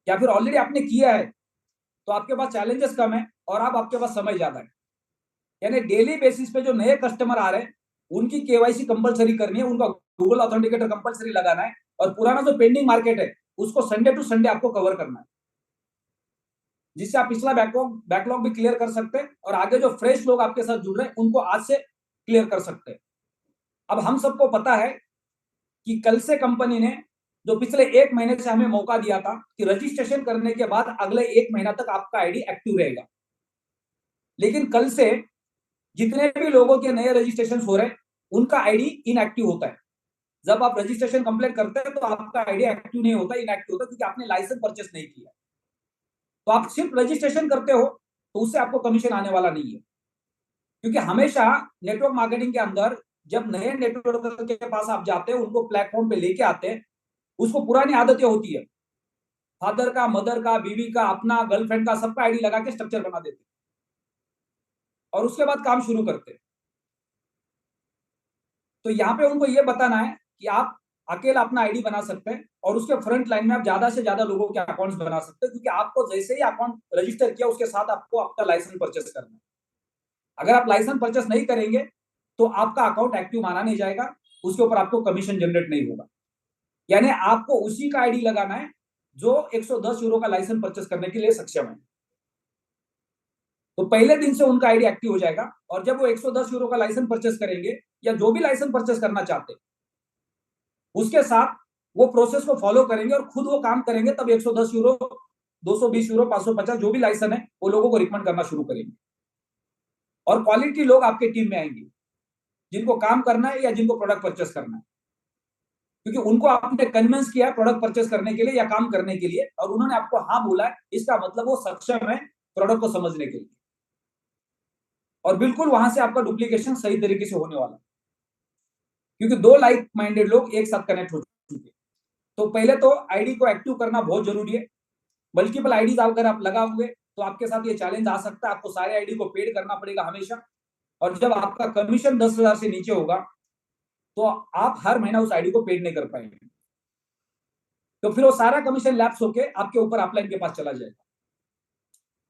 या फिर ऑलरेडी आपने किया है तो आपके पास चैलेंजेस कम है और अब आपके पास समय ज्यादा है। यानी डेली बेसिस पे जो नए कस्टमर आ रहे हैं उनकी केवाईसी कंपलसरी करनी है, उनका गूगल ऑथेंटिकेटर कंपलसरी लगाना है, और पुराना जो पेंडिंग मार्केट है उसको संडे टू संडे आपको कवर करना है, जिससे आप पिछला बैकलॉग भी क्लियर कर सकते हैं और आगे जो फ्रेश लोग आपके साथ जुड़ रहे हैं उनको आज से क्लियर कर सकते हैं। अब हम सबको पता है कि कल से कंपनी ने जो पिछले 1 महीने से हमें मौका दिया था कि रजिस्ट्रेशन करने के बाद अगले 1 महीना तक आपका आईडी एक्टिव रहेगा, लेकिन कल से जितने भी लोगों के नए रजिस्ट्रेशन हो रहे हैं उनका आईडी इनएक्टिव होता है। जब आप रजिस्ट्रेशन कंप्लीट करते हैं तो आपका आईडी एक्टिव नहीं होता, इनएक्टिव होता है, क्योंकि आपने लाइसेंस परचेस नहीं किया। तो आप सिर्फ रजिस्ट्रेशन करते हो तो उससे आपको कमीशन आने वाला नहीं है, क्योंकि हमेशा नेटवर्क मार्केटिंग के अंदर जब नए नेटवर्क के पास आप जाते हैं, उनको प्लेटफॉर्म पे लेके आते हैं, उसको पुरानी आदतें होती है, फादर का, मदर का, बीवी का, अपना, गर्लफ्रेंड का, सबका आईडी लगा के स्ट्रक्चर बना देते और उसके बाद काम शुरू करते। तो यहाँ पे उनको ये बताना है कि आप अकेला अपना आईडी बना सकते हैं और उसके फ्रंट लाइन में आप ज्यादा से ज्यादा लोगों के अकाउंट्स बना सकते हैं, क्योंकि आपको जैसे ही अकाउंट रजिस्टर किया उसके साथ आपको आपका लाइसेंस परचेस करना है। अगर आप लाइसेंस परचेस नहीं करेंगे तो आपका अकाउंट एक्टिव माना नहीं जाएगा, उसके ऊपर आपको कमीशन जनरेट नहीं होगा। यानी आपको उसी का आईडी लगाना है जो 110 यूरो का लाइसेंस परचेस करने के लिए सक्षम है। तो पहले दिन से उनका आईडी एक्टिव हो जाएगा, और जब वो 110 यूरो का लाइसेंस परचेस करेंगे या जो भी लाइसेंस परचेस करना चाहते हैं, उसके साथ वो प्रोसेस को फॉलो करेंगे और खुद वो काम करेंगे, तब 110 यूरो, 220 यूरो, 550 जो भी लाइसेंस है वो लोगों को रिकमेंड करना शुरू करेंगे। और क्वालिटी लोग आपके टीम में आएंगे जिनको काम करना है या जिनको प्रोडक्ट परचेस करना है, क्योंकि उनको आपने कन्विंस किया प्रोडक्ट परचेस करने के लिए या काम करने के लिए, और उन्होंने आपको हाँ बोला है, इसका मतलब वो सक्षम है प्रोडक्ट को समझने के लिए। और बिल्कुल वहां से आपका डुप्लीकेशन सही तरीके से होने वाला है, क्योंकि दो लाइक माइंडेड लोग एक साथ कनेक्ट हो चुके। तो पहले तो आईडी को एक्टिव करना बहुत जरूरी है। मल्टीपल आईडीज अगर आप लगा हुए तो आपके साथ ये चैलेंज आ सकता है, आपको सारे आईडी को पेड करना पड़ेगा हमेशा। और जब आपका कमीशन 10,000 से नीचे होगा तो आप हर महीना उस आईडी को पेड नहीं कर पाएंगे, तो फिर वो सारा कमीशन लैप्स होके आपके ऊपर अपलाइन के पास चला जाएगा।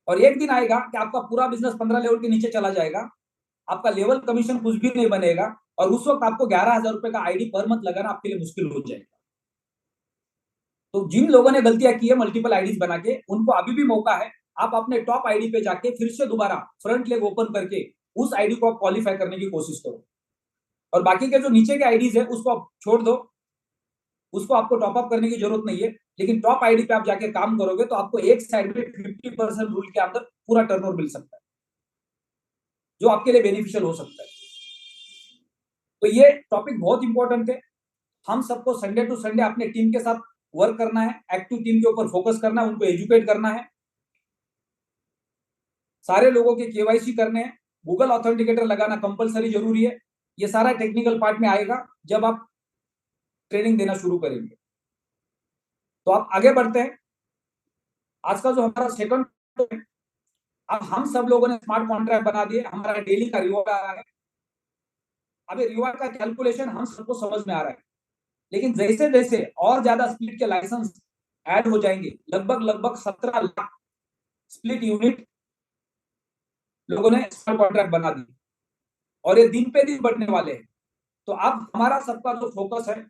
और एक दिन आएगा कि आपका पूरा बिजनेस 15 लेवल के नीचे चला जाएगा, आपका लेवल कमीशन कुछ भी नहीं बनेगा, और उस वक्त आपको 11,000 रुपए का आईडी पर मंथ लगाना आपके लिए मुश्किल हो जाएगा। तो जिन लोगों ने गलतियां की है मल्टीपल आईडीज बना के, उनको अभी भी मौका है, आप अपने टॉप आईडी पे जाके फिर से दोबारा फ्रंट लेग ओपन करके उस आईडी को आप क्वालिफाई करने की कोशिश करो। और बाकी के जो नीचे के आईडीज है उसको आप छोड़ दो, उसको आपको टॉप अप करने की जरूरत नहीं है। लेकिन टॉप आईडी पे आप जाके काम करोगे तो आपको एक साइड में 50% रूल के अंदर पूरा टर्नओवर मिल सकता है, जो आपके लिए बेनिफिशियल हो सकता है। तो ये टॉपिक बहुत इंपॉर्टेंट है। हम सबको संडे टू संडे अपने टीम के साथ वर्क करना है, एक्टिव टीम के ऊपर फोकस करना है, उनको एजुकेट करना है, सारे लोगों के केवाईसी करने हैं, गूगल ऑथेंटिकेटर लगाना कंपलसरी जरूरी है। ये सारा टेक्निकल पार्ट में आएगा जब आप ट्रेनिंग देना शुरू करेंगे। तो आप आगे बढ़ते हैं। आज का जो हमारा सेकंड, अब हम सब लोगों ने स्मार्ट कॉन्ट्रैक्ट बना दिए, हमारा डेली का रिवॉर्ड आ रहा है। अभी रिवॉर्ड का कैलकुलेशन हम सबको समझ में आ रहा है, लेकिन जैसे जैसे और ज्यादा स्प्लिट के लाइसेंस ऐड हो जाएंगे, लगभग लगभग 17 लाख स्प्लिट यूनिट लोगों ने स्मार्ट कॉन्ट्रैक्ट बना दिए, और ये दिन पे दिन बढ़ने वाले हैं। तो अब हमारा सबका जो फोकस है,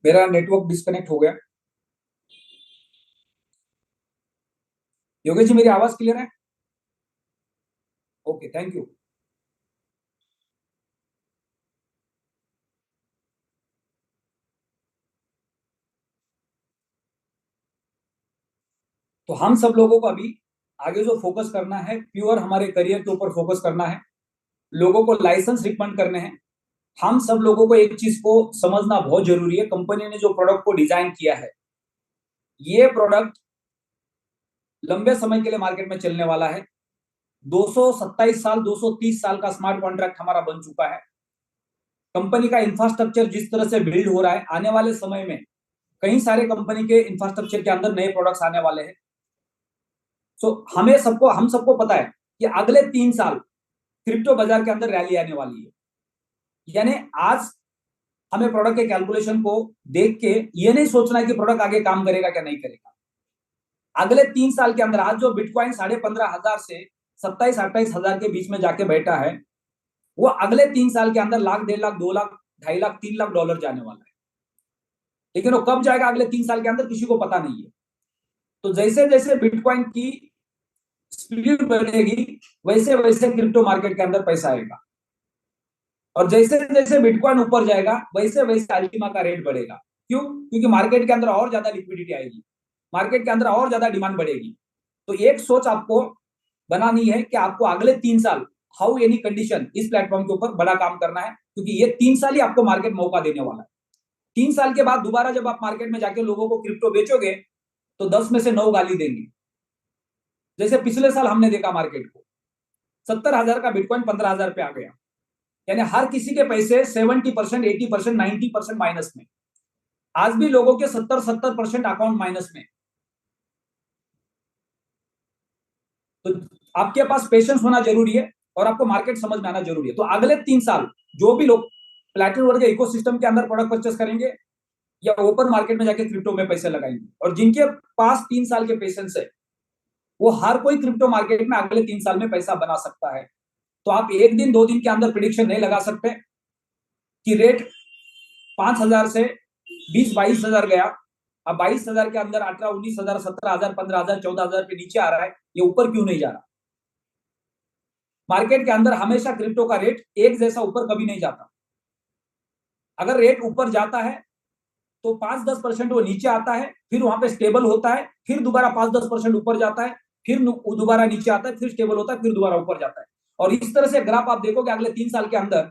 मेरा नेटवर्क डिस्कनेक्ट हो गया। योगेश जी, मेरी आवाज क्लियर है? Okay, thank you. तो हम सब लोगों को अभी आगे जो फोकस करना है, प्योर हमारे करियर के ऊपर फोकस करना है, लोगों को लाइसेंस रिकमेंड करने हैं। हम सब लोगों को एक चीज को समझना बहुत जरूरी है, कंपनी ने जो प्रोडक्ट को डिजाइन किया है, ये प्रोडक्ट लंबे समय के लिए मार्केट में चलने वाला है। 227 साल, 230 साल का स्मार्ट कॉन्ट्रैक्ट हमारा बन चुका है। कंपनी का इंफ्रास्ट्रक्चर जिस तरह से बिल्ड हो रहा है, आने वाले समय में कई सारे कंपनी के इंफ्रास्ट्रक्चर के अंदर नए प्रोडक्ट्स आने वाले हैं। सो हम सबको पता है कि अगले 3 साल क्रिप्टो बाजार के अंदर रैली आने वाली है। यानी आज हमें प्रोडक्ट के कैलकुलेशन को देख के ये नहीं सोचना है कि प्रोडक्ट आगे काम करेगा क्या नहीं करेगा। अगले 3 साल के अंदर आज जो बिटकॉइन 15,500 से 27-28 हजार के बीच में जाके बैठा है, वो अगले 3 साल के अंदर लाख, 1.5 लाख, 2 लाख, 2.5 लाख, 3 लाख डॉलर जाने वाला है। लेकिन वो कब जाएगा अगले 3 साल के अंदर, किसी को पता नहीं है। तो जैसे जैसे बिटकॉइन की स्पीड बढ़ेगी, वैसे वैसे क्रिप्टो मार्केट के अंदर पैसा आएगा, और जैसे जैसे बिटकॉइन ऊपर जाएगा वैसे वैसे अल्टीमा का रेट बढ़ेगा। क्यों? क्योंकि मार्केट के अंदर और ज्यादा लिक्विडिटी आएगी, मार्केट के अंदर और ज्यादा डिमांड बढ़ेगी। तो एक सोच आपको बनानी है कि आपको अगले 3 साल हाउ एनी कंडीशन इस प्लेटफॉर्म के ऊपर बड़ा काम करना है, क्योंकि ये 3 साल ही आपको मार्केट मौका देने वाला है। 3 साल के बाद दोबारा जब आप मार्केट में जाके लोगों को क्रिप्टो बेचोगे, तो 10 में से 9 गाली देंगे। जैसे पिछले साल हमने देखा मार्केट को 70,000 का बिटकॉइन 15,000 पे आ गया, यानी हर किसी के पैसे 70%, 80%, 90% माइनस में। आज भी लोगों के 70% अकाउंट माइनस में। तो आपके पास पेशेंस होना जरूरी है और आपको मार्केट समझ में आना जरूरी है। तो अगले 3 साल जो भी लोग प्लैटिनम वर्ग के इकोसिस्टम के अंदर प्रोडक्ट परचेस करेंगे या ओपन मार्केट में जाके क्रिप्टो में पैसे लगाएंगे, और जिनके पास 3 साल के पेशेंस है, वो हर कोई क्रिप्टो मार्केट में अगले 3 साल में पैसा बना सकता है। तो आप एक दिन 2 दिन के अंदर प्रिडिक्शन नहीं लगा सकते कि रेट 5,000 से 20-22,000 गया, अब 22,000 के अंदर 18-19,000, 17,000, 15,000, 14,000 पे नीचे आ रहा है, ये ऊपर क्यों नहीं जा रहा। मार्केट के अंदर हमेशा क्रिप्टो का रेट एक जैसा ऊपर कभी नहीं जाता। अगर रेट ऊपर जाता है तो 5-10% वो नीचे आता है, फिर वहां पे स्टेबल होता है, फिर दोबारा 5-10% ऊपर जाता है, फिर दोबारा नीचे आता है, फिर स्टेबल होता है, फिर दोबारा ऊपर जाता है। और इस तरह से ग्राफ आप देखोगे अगले 3 साल के अंदर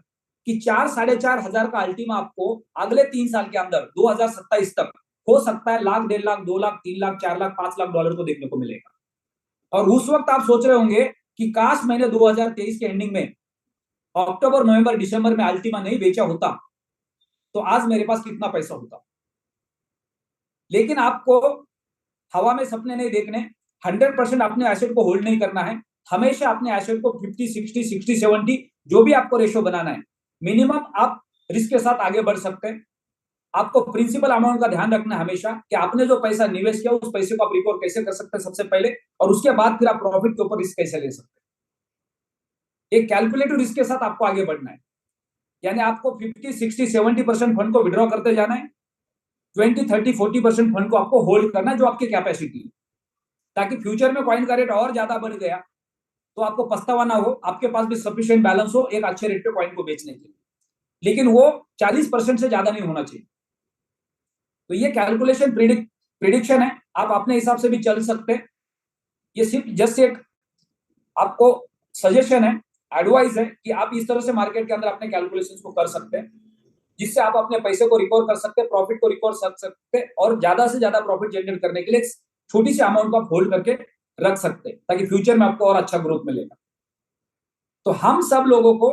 कि 4-4.5 हजार का अल्टीमा आपको अगले 3 साल के अंदर 2027 तक हो सकता है 1,00,000, 1,50,000, 2,00,000, 3,00,000, 4,00,000, 5,00,000 डॉलर को देखने को मिलेगा। और उस वक्त आप सोच रहे होंगे कि काश मैंने 2023 के एंडिंग में अक्टूबर, नवंबर, दिसंबर में अल्टीमा नहीं बेचा होता तो आज मेरे पास कितना पैसा होता। लेकिन आपको हवा में सपने नहीं देखने, 100% अपने एसेट को होल्ड नहीं करना है। हमेशा अपने एसेट को 50-60, 60-70 जो भी आपको रेशो बनाना है, मिनिमम आप रिस्क के साथ आगे बढ़ सकते हैं। आपको प्रिंसिपल अमाउंट का ध्यान रखना है हमेशा कि आपने जो पैसा निवेश किया उस पैसे को आप रिकवर कैसे कर सकते हैं सबसे पहले, और उसके बाद फिर आप प्रॉफिट के ऊपर रिस्क कैसे ले सकते हैं। एक कैलकुलेटिव रिस्क के साथ आपको आगे बढ़ना है, यानी आपको 50-60-70% फंड को विड्रॉ करते जाना है, 20-30-40% फंड को आपको होल्ड करना है जो आपकी कैपेसिटी है, ताकि फ्यूचर में कॉइन का रेट और ज्यादा बढ़ गया तो आपको पछतावा ना हो, आपके पास भी सफिशिएंट बैलेंस हो एक अच्छे रेट पे कॉइन को बेचने के लिए। लेकिन वो 40% से ज्यादा नहीं होना चाहिए। तो ये कैलकुलेशन प्रिडिक्शन है, आप अपने हिसाब से भी चल सकते हैं। ये सिर्फ जस्ट एक आपको सजेशन है, एडवाइस है कि आप इस तरह से मार्केट के अंदर अपने कैलकुलेशंस को कर सकते हैं, जिससे आप अपने पैसे को रिकवर कर सकते हैं, प्रॉफिट को रिकवर कर सकते हैं, और ज्यादा से ज्यादा प्रॉफिट जनरेट करने के लिए छोटी सी अमाउंट को आप होल्ड करके रख सकते हैं, ताकि फ्यूचर में आपको और अच्छा ग्रोथ मिलेगा। तो हम सब लोगों को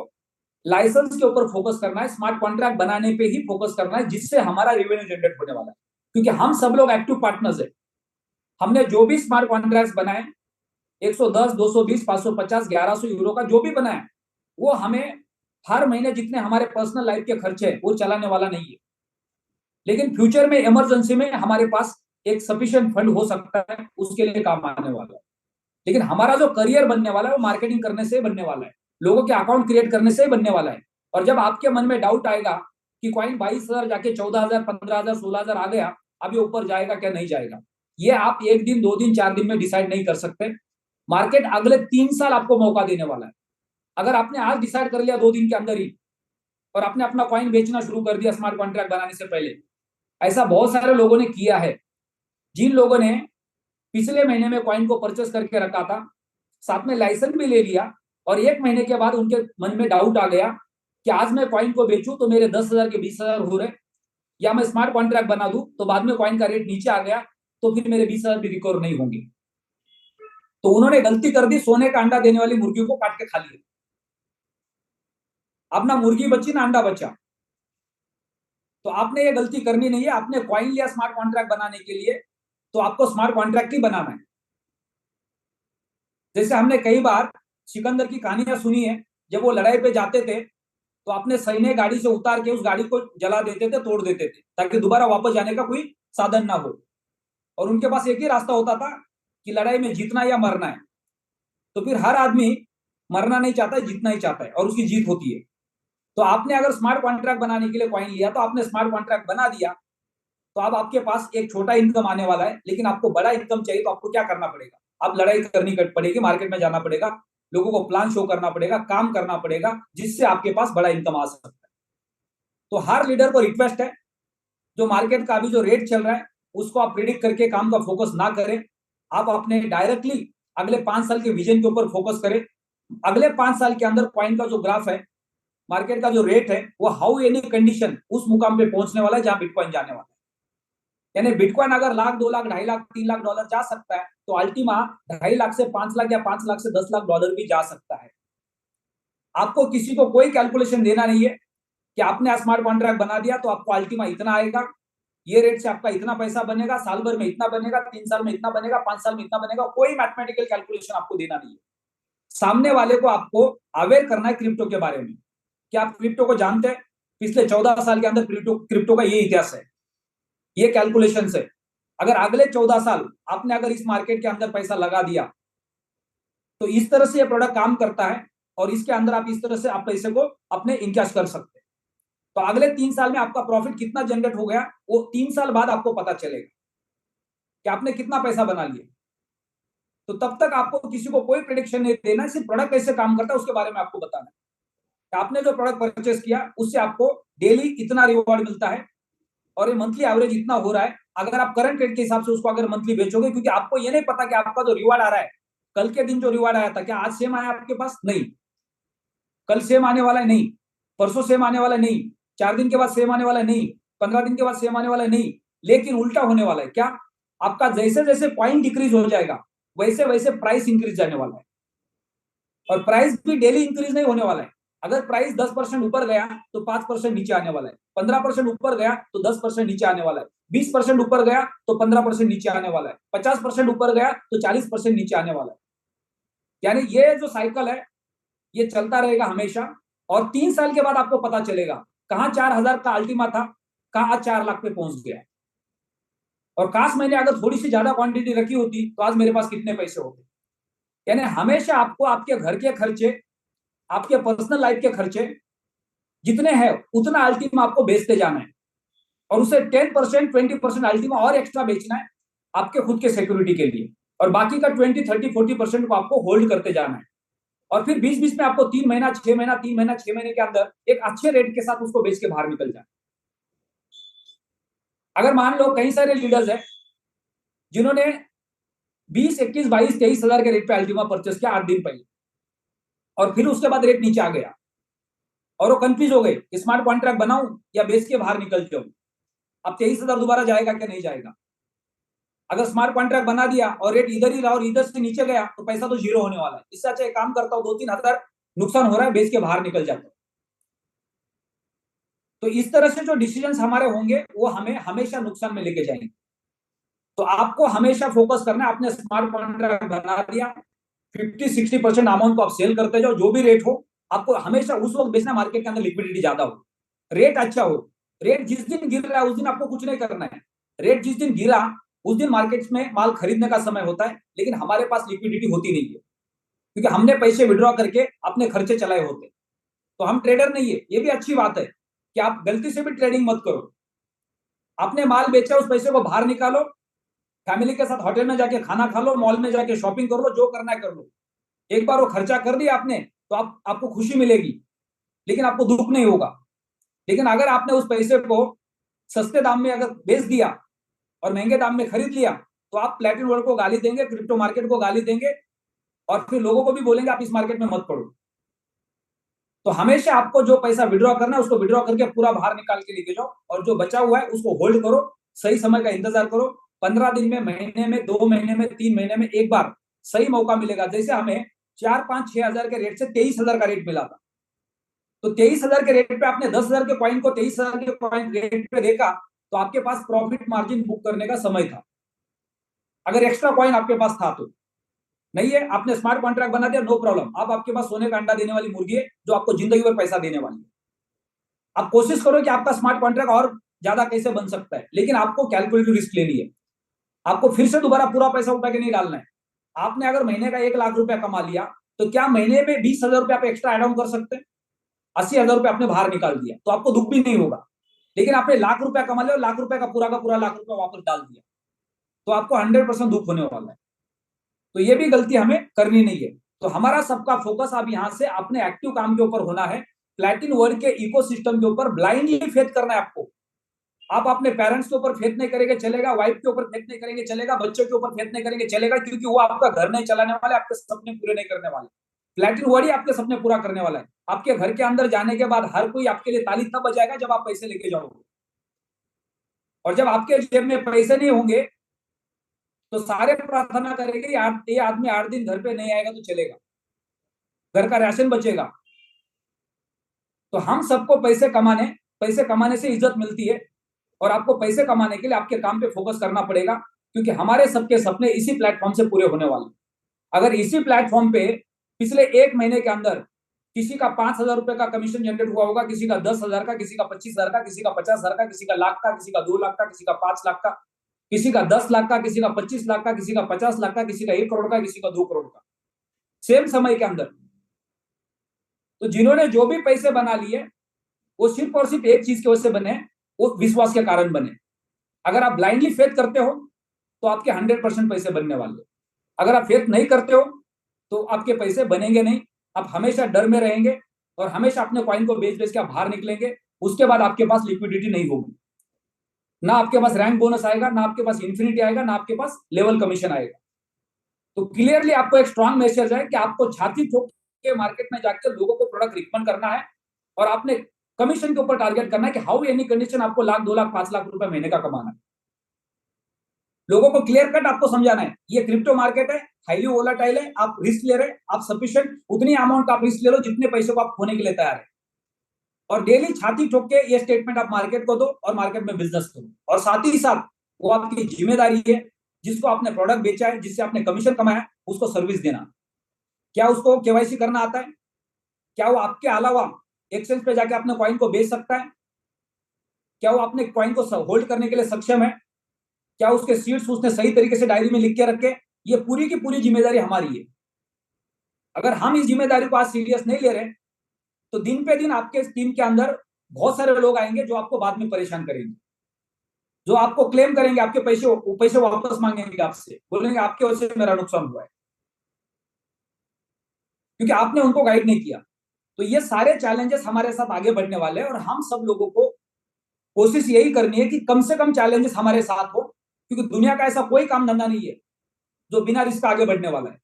लाइसेंस के ऊपर फोकस करना है, स्मार्ट कॉन्ट्रैक्ट बनाने पे ही फोकस करना है, जिससे हमारा रेवेन्यू जनरेट होने वाला है। क्योंकि हम सब लोग एक्टिव पार्टनर्स है। हमने जो भी स्मार्ट कॉन्ट्रैक्ट बनाए 110, 220, 550, 1,100 यूरो का जो भी बनाया, वो हमें हर महीने जितने हमारे पर्सनल लाइफ के खर्चे है वो चलाने वाला नहीं है। लेकिन फ्यूचर में इमरजेंसी में हमारे पास एक सफिशिएंट फंड हो सकता है, उसके लिए काम आने वाला है। लेकिन हमारा जो करियर बनने वाला है वो मार्केटिंग करने से बनने वाला है, लोगों के अकाउंट क्रिएट करने से बनने वाला है। और जब आपके मन में डाउट आएगा कि कॉइन 22,000 जाके 14,000, 15,000, 16,000 आ गया, अभी ऊपर जाएगा क्या नहीं जाएगा, ये आप एक दिन, 2 दिन, 4 दिन में डिसाइड नहीं कर सकते। मार्केट अगले 3 साल आपको मौका देने वाला है। अगर आपने आज डिसाइड कर लिया 2 दिन के अंदर ही और आपने अपना कॉइन बेचना शुरू कर दिया स्मार्ट कॉन्ट्रैक्ट बनाने से पहले, ऐसा बहुत सारे लोगों ने किया है। जिन लोगों ने पिछले महीने में कॉइन को परचेस करके रखा था, साथ में लाइसेंस भी ले लिया, और 1 महीने के बाद उनके मन में डाउट आ गया कि आज मैं कॉइन को बेचूं तो मेरे 10,000 के 20,000 हो रहे, या मैं स्मार्ट कॉन्ट्रैक्ट बना दूं तो बाद में कॉइन का रेट नीचे आ गया तो फिर मेरे 20,000 भी रिकवर नहीं होंगे। तो उन्होंने गलती कर दी, सोने का अंडा देने वाली मुर्गी को काट के खा लिया। अब ना मुर्गी बची ना अंडा बचा। तो आपने ये गलती करनी नहीं है। आपने कॉइन लिया स्मार्ट कॉन्ट्रैक्ट बनाने के लिए, तो आपको स्मार्ट कॉन्ट्रैक्ट ही बनाना है। जैसे हमने कई बार सिकंदर की कहानियां सुनी है, जब वो लड़ाई पे जाते थे तो अपने सैन्य गाड़ी से उतार के उस गाड़ी को जला देते थे, तोड़ देते थे, ताकि दोबारा वापस जाने का कोई साधन ना हो। और उनके पास एक ही रास्ता होता था कि लड़ाई में जीतना या मरना है। तो फिर हर आदमी मरना नहीं चाहता है, जीतना ही चाहता है, और उसकी जीत होती है। तो आपने अगर स्मार्ट कॉन्ट्रैक्ट बनाने के लिए कॉइन लिया, तो आपने स्मार्ट कॉन्ट्रैक्ट बना दिया, तो अब आपके पास एक छोटा इनकम आने वाला है। लेकिन आपको बड़ा इनकम चाहिए तो आपको क्या करना पड़ेगा, आप लड़ाई करनी पड़ेगी, मार्केट में जाना पड़ेगा, लोगों को प्लान शो करना पड़ेगा, काम करना पड़ेगा, जिससे आपके पास बड़ा इनकम आ सकता है। तो हर लीडर को रिक्वेस्ट है, जो मार्केट का अभी जो रेट चल रहा है उसको आप प्रिडिक्ट करके काम का फोकस ना करें। आप अपने डायरेक्टली अगले 5 साल के विजन के ऊपर फोकस करें। अगले 5 साल के अंदर कॉइन का जो ग्राफ है, मार्केट का जो रेट है, वो हाउ एनी कंडीशन उस मुकाम पे पहुंचने वाला है जहां बिटकॉइन जाने वाला है। यानी बिटकॉइन अगर लाख, 2 लाख, 2.5 लाख, 3 लाख डॉलर जा सकता है, तो अल्टीमा 2.5 लाख से 5 लाख या 5 लाख से 10 लाख डॉलर भी जा सकता है। आपको किसी को कोई कैलकुलेशन देना नहीं है कि आपने स्मार्ट कॉन्ट्रैक्ट बना दिया तो आपको अल्टीमा इतना आएगा, ये रेट से आपका इतना पैसा बनेगा, साल भर में इतना बनेगा, 3 साल में इतना बनेगा, 5 साल में इतना बनेगा। कोई मैथमेटिकल कैलकुलेशन आपको देना नहीं है। सामने वाले को आपको अवेयर करना है क्रिप्टो के बारे में। क्या आप क्रिप्टो को जानते हैं? पिछले 14 साल के अंदर क्रिप्टो का ये इतिहास है, ये कैलकुलेशन से। अगर अगले 14 साल आपने अगर इस मार्केट के अंदर पैसा लगा दिया, तो इस तरह से ये प्रोडक्ट काम करता है और इसके अंदर आप इस तरह से आप पैसे को अपने इनकैश कर सकते हैं। तो अगले 3 साल में आपका प्रॉफिट कितना जनरेट हो गया, वो 3 साल बाद आपको पता चलेगा कि आपने कितना पैसा बना लिया। तो तब तक आपको किसी को कोई प्रेडिक्शन नहीं देना, सिर्फ प्रोडक्ट कैसे काम करता है उसके बारे में आपको बताना है। आपने जो प्रोडक्ट परचेस किया उससे आपको डेली इतना रिवॉर्ड मिलता है और ये मंथली एवरेज इतना हो रहा है। अगर आप करंट रेट के हिसाब से उसको अगर मंथली बेचोगे, क्योंकि आपको ये नहीं पता कि आपका जो रिवॉर्ड आ रहा है, कल के दिन जो रिवॉर्ड आया था क्या आज सेम आया आपके पास? नहीं, कल सेम आने वाला है, नहीं परसों सेम आने वाला है, नहीं 4 दिन के बाद सेम आने वाला है, नहीं 15 दिन के बाद सेम आने वाला है, नहीं। लेकिन उल्टा होने वाला है। क्या? आपका जैसे जैसे पॉइंट डिक्रीज हो जाएगा वैसे वैसे प्राइस इंक्रीज जाने वाला है। और प्राइस भी डेली इंक्रीज नहीं होने वाला है। अगर प्राइस 10% ऊपर गया तो 5% नीचे आने वाला है, 15% ऊपर गया तो 10% नीचे आने वाला है, 20% ऊपर गया तो 15% नीचे आने वाला है, 50% ऊपर गया तो 40% नीचे आने वाला है। यानी ये जो साइकिल है ये चलता रहेगा हमेशा। और 3 साल के बाद आपको पता चलेगा कहां 4,000 का अल्टीमा था, कहां आज 4 लाख पे पहुंच गया। और काश मैंने अगर थोड़ी सी ज्यादा क्वांटिटी रखी होती तो आज मेरे पास कितने पैसे होते। यानी हमेशा आपको आपके घर के खर्चे, आपके पर्सनल लाइफ के खर्चे जितने हैं उतना अल्टीमा आपको बेचते जाना है और उसे 10%, 20% अल्टीमा और एक्स्ट्रा बेचना है आपके खुद के सिक्योरिटी के लिए। और बाकी का 20, 30, 40% को आपको होल्ड करते जाना है। और फिर 20-20 में आपको 3 महीना, 6 महीना, 3 महीना, 6 महीने के अंदर एक अच्छे रेट के साथ उसको बेच के बाहर निकल जाए। अगर मान लो कई सारे लीडर्स हैं जिन्होंने 20, 21, 22, 23 हजार के रेट पे अल्टीमा परचेस किया 8 दिन पहले, और फिर उसके बाद रेट नीचे आ गया और वो कंफ्यूज हो गए स्मार्ट कॉन्ट्रैक्ट बनाऊं या बेच के बाहर निकल जाऊं। अब 23,000 दोबारा जाएगा क्या? नहीं जाएगा। अगर स्मार्ट कॉन्ट्रैक्ट बना दिया और रेट इधर ही रहा और इधर से नीचे गया तो पैसा तो जीरो होने वाला है। इससे अच्छा एक काम करता हूं, 2-3 हजार नुकसान हो रहा है, बेच के बाहर निकल जाता हूं। तो इस तरह से जो डिसीजंस हमारे होंगे वो हमें हमेशा नुकसान में लेके जाएंगे। तो आपको हमेशा फोकस करना है। आपने स्मार्ट कॉन्ट्रैक्ट बना दिया, 50-60% अमाउंट को आप सेल करते जाओ, जो भी रेट हो आपको हमेशा उस वक्त बेचना मार्केट के अंदर लिक्विडिटी ज्यादा हो, रेट अच्छा हो। रेट जिस दिन गिर रहा है उस दिन आपको कुछ नहीं करना है। रेट जिस दिन गिरा उस दिन मार्केट में माल खरीदने का समय होता है, लेकिन हमारे पास लिक्विडिटी होती नहीं है क्योंकि हमने पैसे विड्रॉ करके अपने खर्चे चलाए होते। तो हम ट्रेडर नहीं है, ये भी अच्छी बात है कि आप गलती से भी ट्रेडिंग मत करो। आपने माल बेचा, उस पैसे को बाहर निकालो, फैमिली के साथ होटल में जाके खाना खा लो, मॉल में जाके शॉपिंग कर लो, जो करना है कर लो। एक बार वो खर्चा कर दिया आपने तो आपको खुशी मिलेगी लेकिन आपको दुख नहीं होगा। लेकिन अगर आपने उस पैसे को सस्ते दाम में अगर बेच दिया और महंगे दाम में खरीद लिया तो आप प्लेटिनम वर्ल्ड को गाली देंगे, क्रिप्टो मार्केट को गाली देंगे और फिर लोगों को भी बोलेंगे आप इस मार्केट में मत पड़ो। तो हमेशा आपको जो पैसा विड्रॉ करना है उसको विड्रॉ करके पूरा बाहर निकाल के लेके जाओ और जो बचा हुआ है उसको होल्ड करो। सही समय का इंतजार करो। 15 दिन में, महीने में, 2 महीने में, 3 महीने में एक बार सही मौका मिलेगा। जैसे हमें 4-5-6 हजार के रेट से 23,000 का रेट मिला था, तो 23,000 के रेट पे आपने 10,000 के कॉइन को 23,000 के कॉइन रेट पे देखा तो आपके पास प्रॉफिट मार्जिन बुक करने का समय था, अगर एक्स्ट्रा कॉइन आपके पास था तो। नहीं है, आपने स्मार्ट कॉन्ट्रैक्ट बना दिया, नो प्रॉब्लम। अब आपके पास सोने का अंडा देने वाली मुर्गी है जो आपको जिंदगी भर पैसा देने वाली है। आप कोशिश करो कि आपका स्मार्ट कॉन्ट्रैक्ट और ज्यादा कैसे बन सकता है, लेकिन आपको कैलकुलेटिव रिस्क लेनी है। आपको फिर से दोबारा पूरा पैसा उठा के नहीं डालना है। आपने अगर महीने का 1 लाख रुपया कमा लिया तो क्या महीने में 20,000 रुपया आप एक्स्ट्रा एड ऑन कर सकते हैं? 80,000 रुपया आपने बाहर निकाल दिया तो आपको दुख भी नहीं होगा। लेकिन आपने लाख रुपया कमा लिया और लाख रुपया का पूरा लाख रुपया वापस डाल दिया तो आपको 100% दुख होने वाला है। तो ये भी गलती हमें करनी नहीं है। तो हमारा सबका फोकस अब यहां से अपने एक्टिव काम के ऊपर होना है। प्लैटिन वर्ल्ड के इकोसिस्टम के ऊपर ब्लाइंडली फेथ करना है आपको। आप अपने पेरेंट्स के ऊपर फेथ नहीं करेंगे चलेगा, वाइफ के ऊपर फेथ नहीं करेंगे चलेगा, बच्चों के ऊपर फेथ नहीं करेंगे चलेगा, क्योंकि वो आपका घर नहीं चलाने वाले, आपके सपने पूरे नहीं करने वाले। प्लैटिन वर्ल्ड ही आपके सपने पूरा करने वाला है। आपके घर के अंदर जाने के बाद हर कोई आपके लिए ताली तब बजाएगा जब आप पैसे लेके जाओगे। और जब आपके जेब में पैसे नहीं होंगे तो सारे प्रार्थना करेंगे ये आदमी 8 दिन घर पे नहीं आएगा तो चलेगा, घर का राशन बचेगा। तो हम सबको पैसे कमाने से इज्जत मिलती है, और आपको पैसे कमाने के लिए आपके काम पे फोकस करना पड़ेगा, क्योंकि हमारे सबके सपने इसी प्लेटफॉर्म से पूरे होने वाले। अगर इसी प्लेटफॉर्म पे पिछले 1 महीने के अंदर किसी का 5,000 रुपए का कमीशन जनरेट हुआ होगा, किसी का 10,000 का, किसी का 25,000 का, किसी का 50,000 का, किसी का लाख का, किसी का 2 लाख का, किसी का 5 लाख का, किसी का 10 लाख का, किसी का 25 लाख का, किसी का 50 लाख का, किसी का 1 करोड़ का, किसी का 2 करोड़ का, सेम समय के अंदर। तो जिन्होंने जो भी पैसे बना लिए वो सिर्फ और सिर्फ एक चीज की वजह से बने, वो विश्वास के कारण बने। अगर आप ब्लाइंडली फेथ करते हो तो आपके 100% पैसे बनने वाले। अगर आप फेथ नहीं करते हो तो आपके पैसे बनेंगे नहीं, आप हमेशा डर में रहेंगे और हमेशा अपने कॉइन को बेच बेच के आप बाहर निकलेंगे। उसके बाद आपके पास लिक्विडिटी नहीं होगी, ना आपके पास रैंक बोनस आएगा, ना आपके पास इन्फिनिटी आएगा, ना आपके पास लेवल कमीशन आएगा। तो क्लियरली आपको एक स्ट्रांग मैसेज है कि आपको छाती ठोक के मार्केट में जाकर लोगों को प्रोडक्ट रिकमेंड करना है, और आपने कमीशन के ऊपर टारगेट करना है कि हाउ एनी कंडीशन आपको लाख, 2 लाख, 5 लाख रुपए महीने का कमाना है। लोगों को क्लियर कट आपको समझाना है, ये क्रिप्टो मार्केट है, हाईली वोलाटाइल है, आप रिस्क ले रहे हैं, आप सफिशिएंट उतनी अमाउंट का आप रिस्क ले लो जितने पैसे को आप खोने के लिए तैयार है। और डेली छाती ठोक के ये स्टेटमेंट आप मार्केट को दो और मार्केट में बिजनेस करो। और साथ ही साथ वो आपकी जिम्मेदारी है, जिसको आपने प्रोडक्ट बेचा है, जिससे आपने कमीशन कमाया, उसको सर्विस देना। क्या उसको केवाईसी करना आता है? क्या वो आपके अलावा एक्सचेंज पे जाके अपने कॉइन को बेच सकता है? क्या वो अपने कॉइन को होल्ड करने के लिए सक्षम है? क्या उसके सीड्स उसने सही तरीके से डायरी में लिख के रखे? ये पूरी की पूरी जिम्मेदारी हमारी है। अगर हम इस जिम्मेदारी को आज सीरियस नहीं ले रहे तो दिन पे दिन आपके टीम के अंदर बहुत सारे लोग आएंगे जो आपको बाद में परेशान करेंगे, जो आपको क्लेम करेंगे, आपके पैसे वापस मांगेंगे आपसे, बोलेंगे आपके वजह से मेरा नुकसान हुआ है, क्योंकि आपने उनको गाइड नहीं किया। तो ये सारे चैलेंजेस हमारे साथ आगे बढ़ने वाले हैं, और हम सब लोगों को कोशिश यही करनी है कि कम से कम चैलेंजेस हमारे साथ हो, क्योंकि दुनिया का ऐसा कोई काम धंधा नहीं है जो बिना रिस्क आगे बढ़ने वाला है।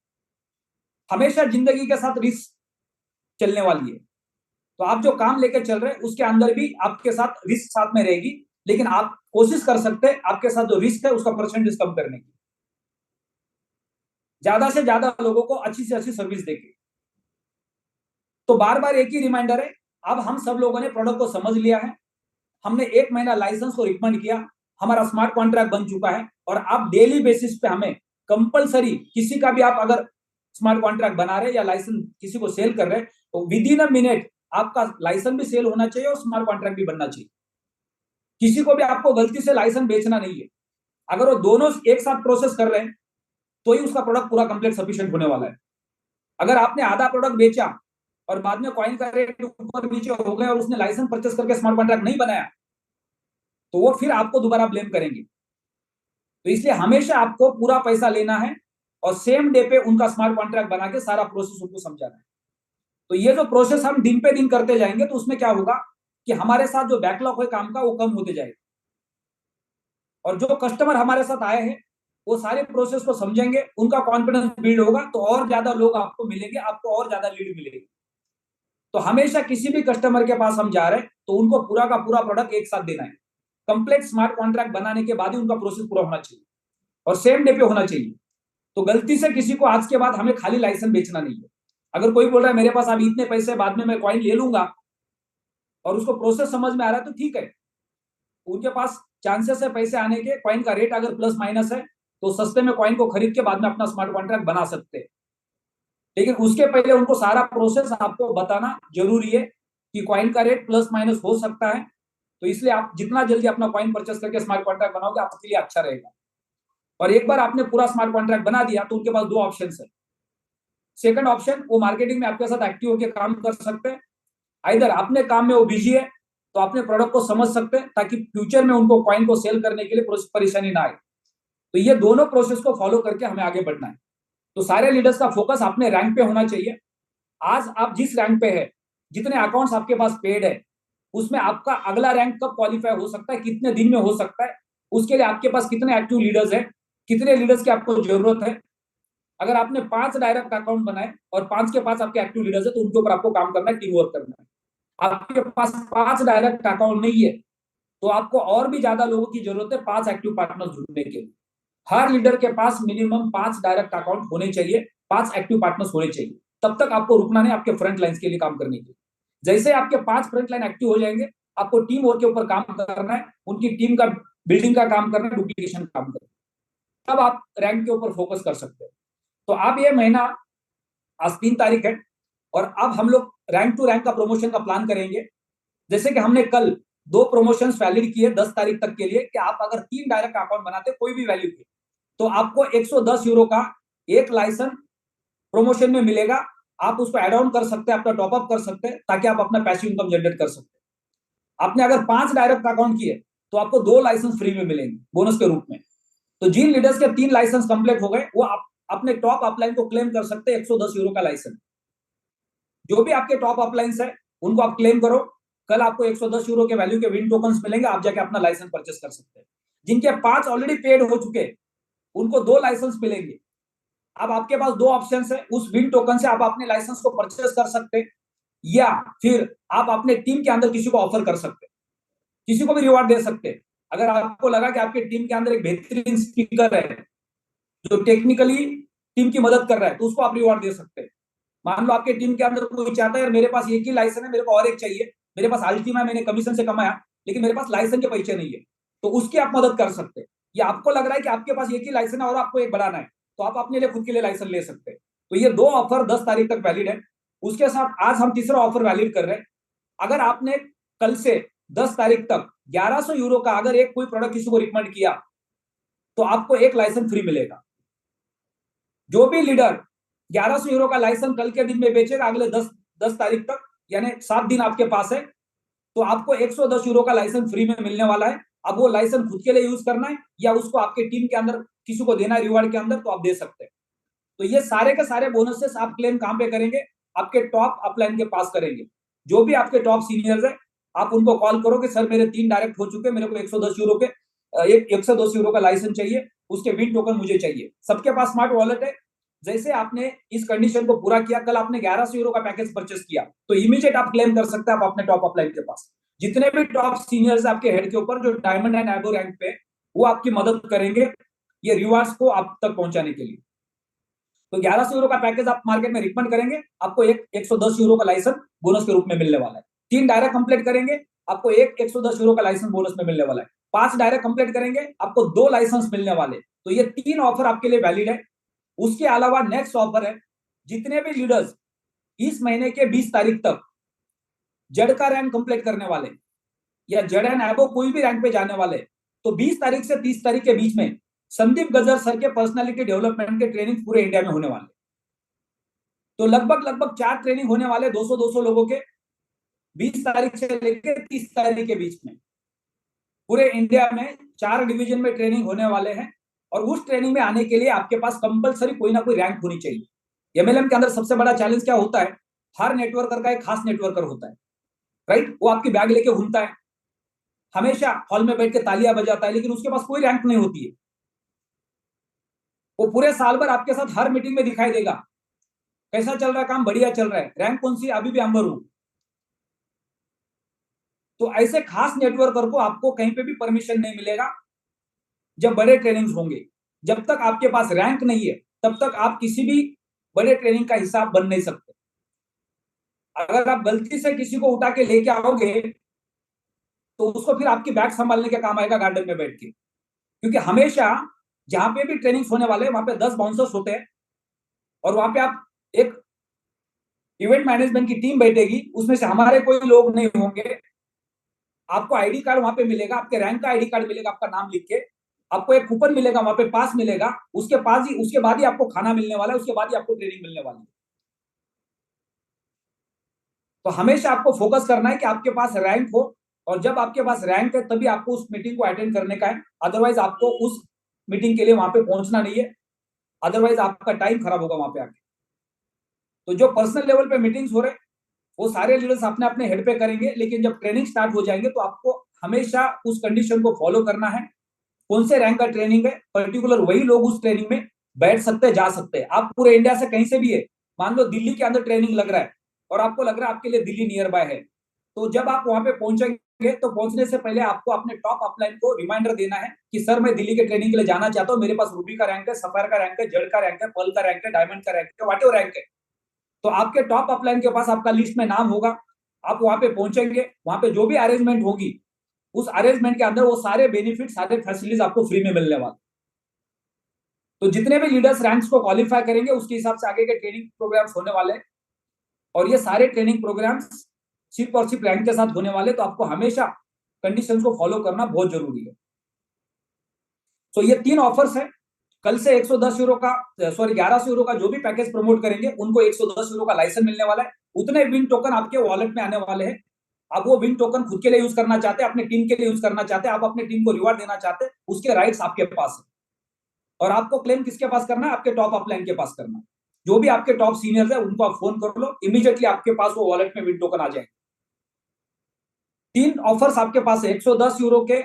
हमेशा जिंदगी के साथ रिस्क चलने वाली है। तो आप जो काम लेके चल रहे हैं उसके अंदर भी आपके साथ रिस्क साथ में रहेगी, लेकिन आप कोशिश कर सकते हैं आपके साथ जो रिस्क है उसका परसेंटेज कम करने की, ज्यादा से ज्यादा लोगों को अच्छी से अच्छी सर्विस देके। तो बार बार एक ही रिमाइंडर है, अब हम सब लोगों ने प्रोडक्ट को समझ लिया है, हमने 1 महीना लाइसेंस को रिकमेंड किया, हमारा स्मार्ट कॉन्ट्रैक्ट बन चुका है, और आप डेली बेसिस पे हमें कंपलसरी, किसी का भी आप अगर स्मार्ट कॉन्ट्रैक्ट बना रहे या लाइसेंस किसी को सेल कर रहे तो विद इन अ मिनट आपका लाइसेंस भी सेल होना चाहिए और स्मार्ट कॉन्ट्रैक्ट भी बनना चाहिए। किसी को भी आपको गलती से लाइसेंस बेचना नहीं है। अगर वो दोनों एक साथ प्रोसेस कर रहे हैं तो ही उसका प्रोडक्ट पूरा कंप्लीट सफिशिएंट होने वाला है। अगर आपने आधा प्रोडक्ट बेचा और बाद में कॉइन का रेट ऊपर नीचे हो गया और उसने लाइसेंस परचेस करके स्मार्ट कॉन्ट्रैक्ट नहीं बनाया, तो वो फिर आपको दोबारा ब्लेम करेंगे। तो इसलिए हमेशा आपको पूरा पैसा लेना है और सेम डे पे उनका स्मार्ट कॉन्ट्रैक्ट बना के सारा प्रोसेस उनको समझाना है। तो ये जो प्रोसेस हम दिन पे दिन करते जाएंगे तो उसमें क्या होगा कि हमारे साथ जो बैकलॉग है काम का वो कम होते जाएगा, और जो कस्टमर हमारे साथ आए हैं वो सारे प्रोसेस को समझेंगे, उनका कॉन्फिडेंस बिल्ड होगा, तो और ज्यादा लोग आपको मिलेंगे, आपको और ज्यादा लीड मिलेगी। तो हमेशा किसी भी कस्टमर के पास हम जा रहे हैं तो उनको पूरा का पूरा प्रोडक्ट एक साथ देना है। कंप्लीट स्मार्ट कॉन्ट्रैक्ट बनाने के बाद ही उनका प्रोसेस पूरा होना चाहिए और सेम डे पे होना चाहिए। तो गलती से किसी को आज के बाद हमें खाली लाइसेंस बेचना नहीं है। अगर कोई बोल रहा है मेरे पास अभी इतने पैसे बाद में मैं कॉइन ले लूंगा और उसको प्रोसेस समझ में आ रहा है तो ठीक है, उनके पास चांसेस है पैसे आने के, कॉइन का रेट अगर प्लस माइनस है तो सस्ते में कॉइन को खरीद के बाद में अपना स्मार्ट कॉन्ट्रैक्ट बना सकते हैं। लेकिन उसके पहले उनको सारा प्रोसेस आपको बताना जरूरी है कि कॉइन का रेट प्लस माइनस हो सकता है। तो इसलिए आप जितना जल्दी अपना कॉइन परचेस करके स्मार्ट कॉन्ट्रैक्ट बनाओगे आपके लिए अच्छा रहेगा। और एक बार आपने पूरा स्मार्ट कॉन्ट्रैक्ट बना दिया तो उनके पास दो ऑप्शन है। सेकंड ऑप्शन, वो मार्केटिंग में आपके साथ एक्टिव होकर काम कर सकते हैं। आइदर अपने काम में वो बिजी है तो अपने प्रोडक्ट को समझ सकते हैं ताकि फ्यूचर में उनको कॉइन को सेल करने के लिए परेशानी ना आए। तो ये दोनों प्रोसेस को फॉलो करके हमें आगे बढ़ना है। तो सारे लीडर्स का फोकस अपने रैंक पे होना चाहिए। आज आप जिस रैंक पे है, जितने अकाउंट्स आपके पास पेड है, उसमें आपका अगला रैंक कब क्वालिफाई हो सकता है, कितने दिन में हो सकता है, उसके लिए आपके पास कितने एक्टिव लीडर्स है, कितने लीडर्स की आपको जरूरत है। अगर आपने 5 डायरेक्ट अकाउंट बनाए और 5 के पास आपके एक्टिव लीडर्स है तो उनके ऊपर आपको काम करना है, टीम वर्क करना है। आपके पास 5 डायरेक्ट अकाउंट नहीं है तो आपको और भी ज्यादा लोगों की जरूरत है 5 एक्टिव पार्टनर जुड़ने के लिए। हर लीडर के पास मिनिमम 5 डायरेक्ट अकाउंट होने चाहिए, 5 एक्टिव पार्टनर्स होने चाहिए। तब तक आपको रुकना नहीं आपके फ्रंट लाइन्स के लिए काम करने के लिए। जैसे आपके 5 फ्रंट लाइन एक्टिव हो जाएंगे, आपको टीम वर्क के ऊपर काम करना है, उनकी टीम का बिल्डिंग का काम करना है, डुप्लीकेशन का काम करना है, तब आप रैंक के ऊपर फोकस कर सकते हैं। तो आप ये महीना, आज 3 तारीख है, और अब हम लोग रैंक टू रैंक का प्रमोशन का प्लान करेंगे। जैसे कि हमने कल 2 प्रमोशंस वैलिड किए 10 तारीख तक के लिए, कि आप अगर 3 डायरेक्ट अकाउंट बनाते कोई भी वैल्यू के, तो आपको 110 यूरो का एक लाइसेंस प्रमोशन में मिलेगा। आप उसको एड ऑन कर सकते हैं, अपना टॉपअप कर सकते हैं, ताकि आप अपना पैसिव इनकम जनरेट कर सकते हैं। आपने अगर 5 डायरेक्ट अकाउंट किए तो आपको 2 लाइसेंस फ्री में मिलेंगे बोनस के रूप में। तो जिन लीडर्स के 3 लाइसेंस कंप्लीट हो गए, वो आप अपने टॉप अपलाइन को क्लेम कर सकते हैं 110 यूरो का लाइसेंस। जो भी आपके टॉप अपलाइंस है उनको आप क्लेम करो। कल आपको 110 यूरो के वैल्यू के विन टोकन्स मिलेंगे, आप जाके अपना लाइसेंस परचेस कर सकते हैं। जिनके 5 ऑलरेडी पेड हो चुके, उनको 2 लाइसेंस मिलेंगे। अब आपके पास 2 ऑप्शन है, उस विन टोकन से आप अपने लाइसेंस को परचेस कर सकते हैं, या फिर आप अपने टीम के अंदर किसी को ऑफर कर सकते हैं, किसी को भी रिवॉर्ड दे सकते हैं। अगर आपको लगा कि आपके टीम के अंदर एक बेहतरीन स्पीकर है जो टेक्निकली टीम की मदद कर रहा है, तो उसको आप रिवॉर्ड दे सकते हैं। मान लो आपके टीम के अंदर कोई चाहता है, यार मेरे पास एक ही लाइसेंस है, मेरे को और एक चाहिए, मेरे पास अल्टीमा मैंने कमीशन से कमाया, लेकिन मेरे पास लाइसेंस के पैसे नहीं है, तो उसकी आप मदद कर सकते हैं। या आपको लग रहा है कि आपके पास एक ही लाइसेंस है और आपको एक बढ़ाना है, तो आप अपने लिए खुद के लिए लाइसेंस ले सकते हैं। तो ये 2 ऑफर 10 तारीख तक वैलिड है। उसके साथ आज हम तीसरा ऑफर वैलिड कर रहे हैं। अगर आपने कल से 10 तारीख तक 1100 यूरो का अगर एक कोई प्रोडक्ट किसी को रिकमेंड किया, तो आपको एक लाइसेंस फ्री मिलेगा। जो भी लीडर 1100 यूरो का लाइसेंस कल के दिन में बेचेगा, अगले 10 तारीख तक, यानी 7 दिन आपके पास है, तो आपको 110 यूरो का लाइसेंस फ्री में मिलने वाला है। अब वो लाइसेंस खुद के लिए यूज करना है या उसको आपके टीम के अंदर किसी को देना है रिवार्ड के अंदर, तो आप दे सकते हैं। तो ये सारे के सारे बोनसेस आप क्लेम कहां पे करेंगे? आपके टॉप अपलाइन के पास करेंगे। जो भी आपके टॉप सीनियर्स है, आप उनको कॉल करो कि सर मेरे 3 डायरेक्ट हो चुके, मेरे को 110 यूरो के 110 यूरो का लाइसेंस चाहिए, उसके विन टोकन मुझे चाहिए। सबके पास स्मार्ट वॉलेट है। जैसे आपने इस कंडीशन को पूरा किया, कल आपने 1100 यूरो का पैकेज परचेस किया, तो इमीडिएट आप क्लेम कर सकते हैं आप अपने टॉप अपलाइन के पास। जितने भी टॉप सीनियर्स आपके हेड के ऊपर जो डायमंड एंड एबो रैंक पे, वो आपकी मदद करेंगे ये रिवार्ड्स को आप तक पहुंचाने के लिए। तो 1100 यूरो का पैकेज आप मार्केट में रिकमेंड करेंगे, आपको एक 110 यूरो का लाइसेंस बोनस के रूप में मिलने वाला है। 3 डायरेक्ट कंप्लीट करेंगे, आपको एक 110 यूरो का लाइसेंस बोनस में मिलने वाला है। 5 डायरेक्ट कंप्लीट करेंगे, आपको 2 लाइसेंस मिलने वाले। तो ये 3 ऑफर आपके लिए वैलिड है। उसके अलावा नेक्स्ट ऑफर है, जितने भी लीडर्स इस महीने के 20 तारीख तक जेड का रैंक कंप्लीट करने वाले या जेड एंड एबो कोई भी रैंक पे जाने वाले, तो 20 तारीख से 30 तारीख के बीच में संदीप गजर सर के पर्सनालिटी डेवलपमेंट के ट्रेनिंग पूरे इंडिया में होने वाले। तो लगभग 4 ट्रेनिंग होने वाले 200 लोगों के, 20 तारीख से लेकर 30 तारीख के बीच में पूरे इंडिया में 4 डिवीजन में ट्रेनिंग होने वाले हैं। और उस ट्रेनिंग में आने के लिए आपके पास कंपलसरी कोई ना कोई रैंक होनी चाहिए। एमएलएम के अंदर सबसे बड़ा चैलेंज क्या होता है? हर नेटवर्कर का एक खास नेटवर्कर होता है, राइट? वो आपकी बैग लेके घूमता है, हमेशा हॉल में बैठ के तालियां बजाता है, लेकिन उसके पास कोई रैंक नहीं होती है। वो पूरे साल भर आपके साथ हर मीटिंग में दिखाई देगा, कैसा चल रहा है काम, बढ़िया चल रहा है, रैंक कौन सी, अभी भी अंबर हूं। तो ऐसे खास नेटवर्कर को आपको कहीं पे भी परमिशन नहीं मिलेगा जब बड़े ट्रेनिंग्स होंगे। जब तक आपके पास रैंक नहीं है, तब तक आप किसी भी बड़े ट्रेनिंग का हिस्सा बन नहीं सकते। अगर आप गलती से किसी को उठा के लेके आओगे, तो उसको फिर आपकी बैग संभालने के काम आएगा गार्डन में बैठ के। क्योंकि हमेशा जहां पे भी ट्रेनिंग्स होने वाले, वहां पे 10 बाउंसर्स होते हैं, और वहां पे आप एक इवेंट मैनेजमेंट की टीम बैठेगी, उसमें से हमारे कोई लोग नहीं होंगे। आपको आईडी कार्ड वहां पे मिलेगा, आपके रैंक का आईडी कार्ड मिलेगा, आपका नाम लिख के आपको एक कूपन मिलेगा, वहां पे पास मिलेगा, उसके बाद ही आपको खाना मिलने वाला है, उसके बाद ही आपको ट्रेनिंग मिलने वाली है। तो हमेशा आपको फोकस करना है कि आपके पास रैंक हो, और जब आपके पास रैंक है तभी आपको उस मीटिंग को अटेंड करने का है। अदरवाइज आपको उस मीटिंग के लिए वहां पे पहुंचना नहीं है, अदरवाइज आपका टाइम खराब होगा वहां पे आके। तो जो पर्सनल लेवल पे मीटिंग्स हो रहे, वो सारे लीडर्स अपने अपने हेड पे करेंगे, लेकिन जब ट्रेनिंग स्टार्ट हो जाएंगे तो आपको हमेशा उस कंडीशन को फॉलो करना है। कौन से रैंक का ट्रेनिंग है, पर्टिकुलर वही लोग उस ट्रेनिंग में बैठ सकते हैं, जा सकते हैं। आप पूरे इंडिया से कहीं से भी है, मान लो दिल्ली के अंदर ट्रेनिंग लग रहा है और आपको लग रहा है आपके लिए दिल्ली नियर बाय है, तो जब आप वहां पे पहुंचेंगे तो पहुंचने से पहले आपको अपने टॉप अपलाइन को रिमाइंडर देना है कि सर मैं दिल्ली के ट्रेनिंग के लिए जाना चाहता हूं, मेरे पास रूबी का रैंक है, सफायर का रैंक है, जेड का रैंक है, पर्ल का रैंक है, डायमंड का रैंक है, व्हाट एवर रैंक है। तो आपके टॉप अपलाइन के पास आपका लिस्ट में नाम होगा, आप वहां पे पहुंचेंगे, वहां पे जो भी अरेंजमेंट होगी उस अरेंजमेंट के अंदर वो सारे बेनिफिट, सारे फैसिलिटीज आपको फ्री में मिलने वाले। तो जितने भी लीडर्स रैंक्स को क्वालिफाई करेंगे उसके हिसाब से आगे के ट्रेनिंग प्रोग्राम्स होने वाले हैं, और ये सारे ट्रेनिंग प्रोग्राम्स सिर्फ और सिर्फ रैंक के साथ होने वाले। तो आपको हमेशा कंडीशंस को फॉलो करना बहुत जरूरी है। तो ये 3 ऑफर्स है। कल से 110 यूरो का, सॉरी 1100 यूरो का जो भी पैकेज प्रमोट करेंगे उनको 110 यूरो का लाइसेंस मिलने वाला है। उतने विन टोकन आपके वॉलेट में आने वाले हैं। आप वो विन टोकन खुद के लिए यूज करना चाहते हैं, अपने टीम के लिए यूज करना चाहते हैं, आप अपने टीम को रिवार्ड देना चाहते हैं, उसके राइट्स आपके पास है। और आपको क्लेम किसके पास करना है? आपके टॉप अपलाइन के पास करना है। जो भी आपके टॉप सीनियर्स है उनको आप फोन कर लो, इमीडिएटली आपके पास वो वॉलेट में विन टोकन आ जाएंगे। 3 ऑफर्स आपके पास है। 110 यूरो के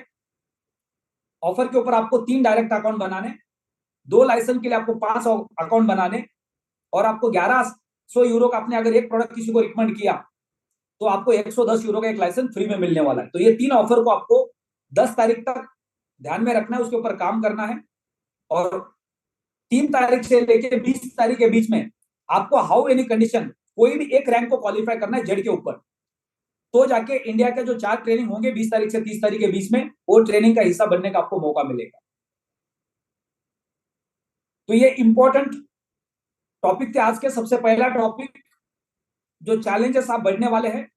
ऑफर के ऊपर आपको 3 डायरेक्ट अकाउंट बनाने, 2 लाइसेंस के लिए आपको 5 अकाउंट बनाने, और आपको 1100 यूरो का, आपने अगर एक प्रोडक्ट किसी को रिकमेंड किया तो आपको 110 यूरो का एक लाइसेंस फ्री में मिलने वाला है। तो ये 3 ऑफर को आपको 10 तारीख तक ध्यान में रखना है, उसके ऊपर काम करना है। और 3 तारीख से लेके 20 तारीख के बीच में आपको हाउ एनी कंडीशन कोई भी एक रैंक को क्वालिफाई करना है जेड के ऊपर। तो जाके इंडिया के जो 4 ट्रेनिंग होंगे 20 तारीख से 30 तारीख के बीच में, वो ट्रेनिंग का हिस्सा बनने का आपको मौका मिलेगा। तो ये इंपॉर्टेंट टॉपिक थे आज के। सबसे पहला टॉपिक, जो चैलेंजेस आप बढ़ने वाले हैं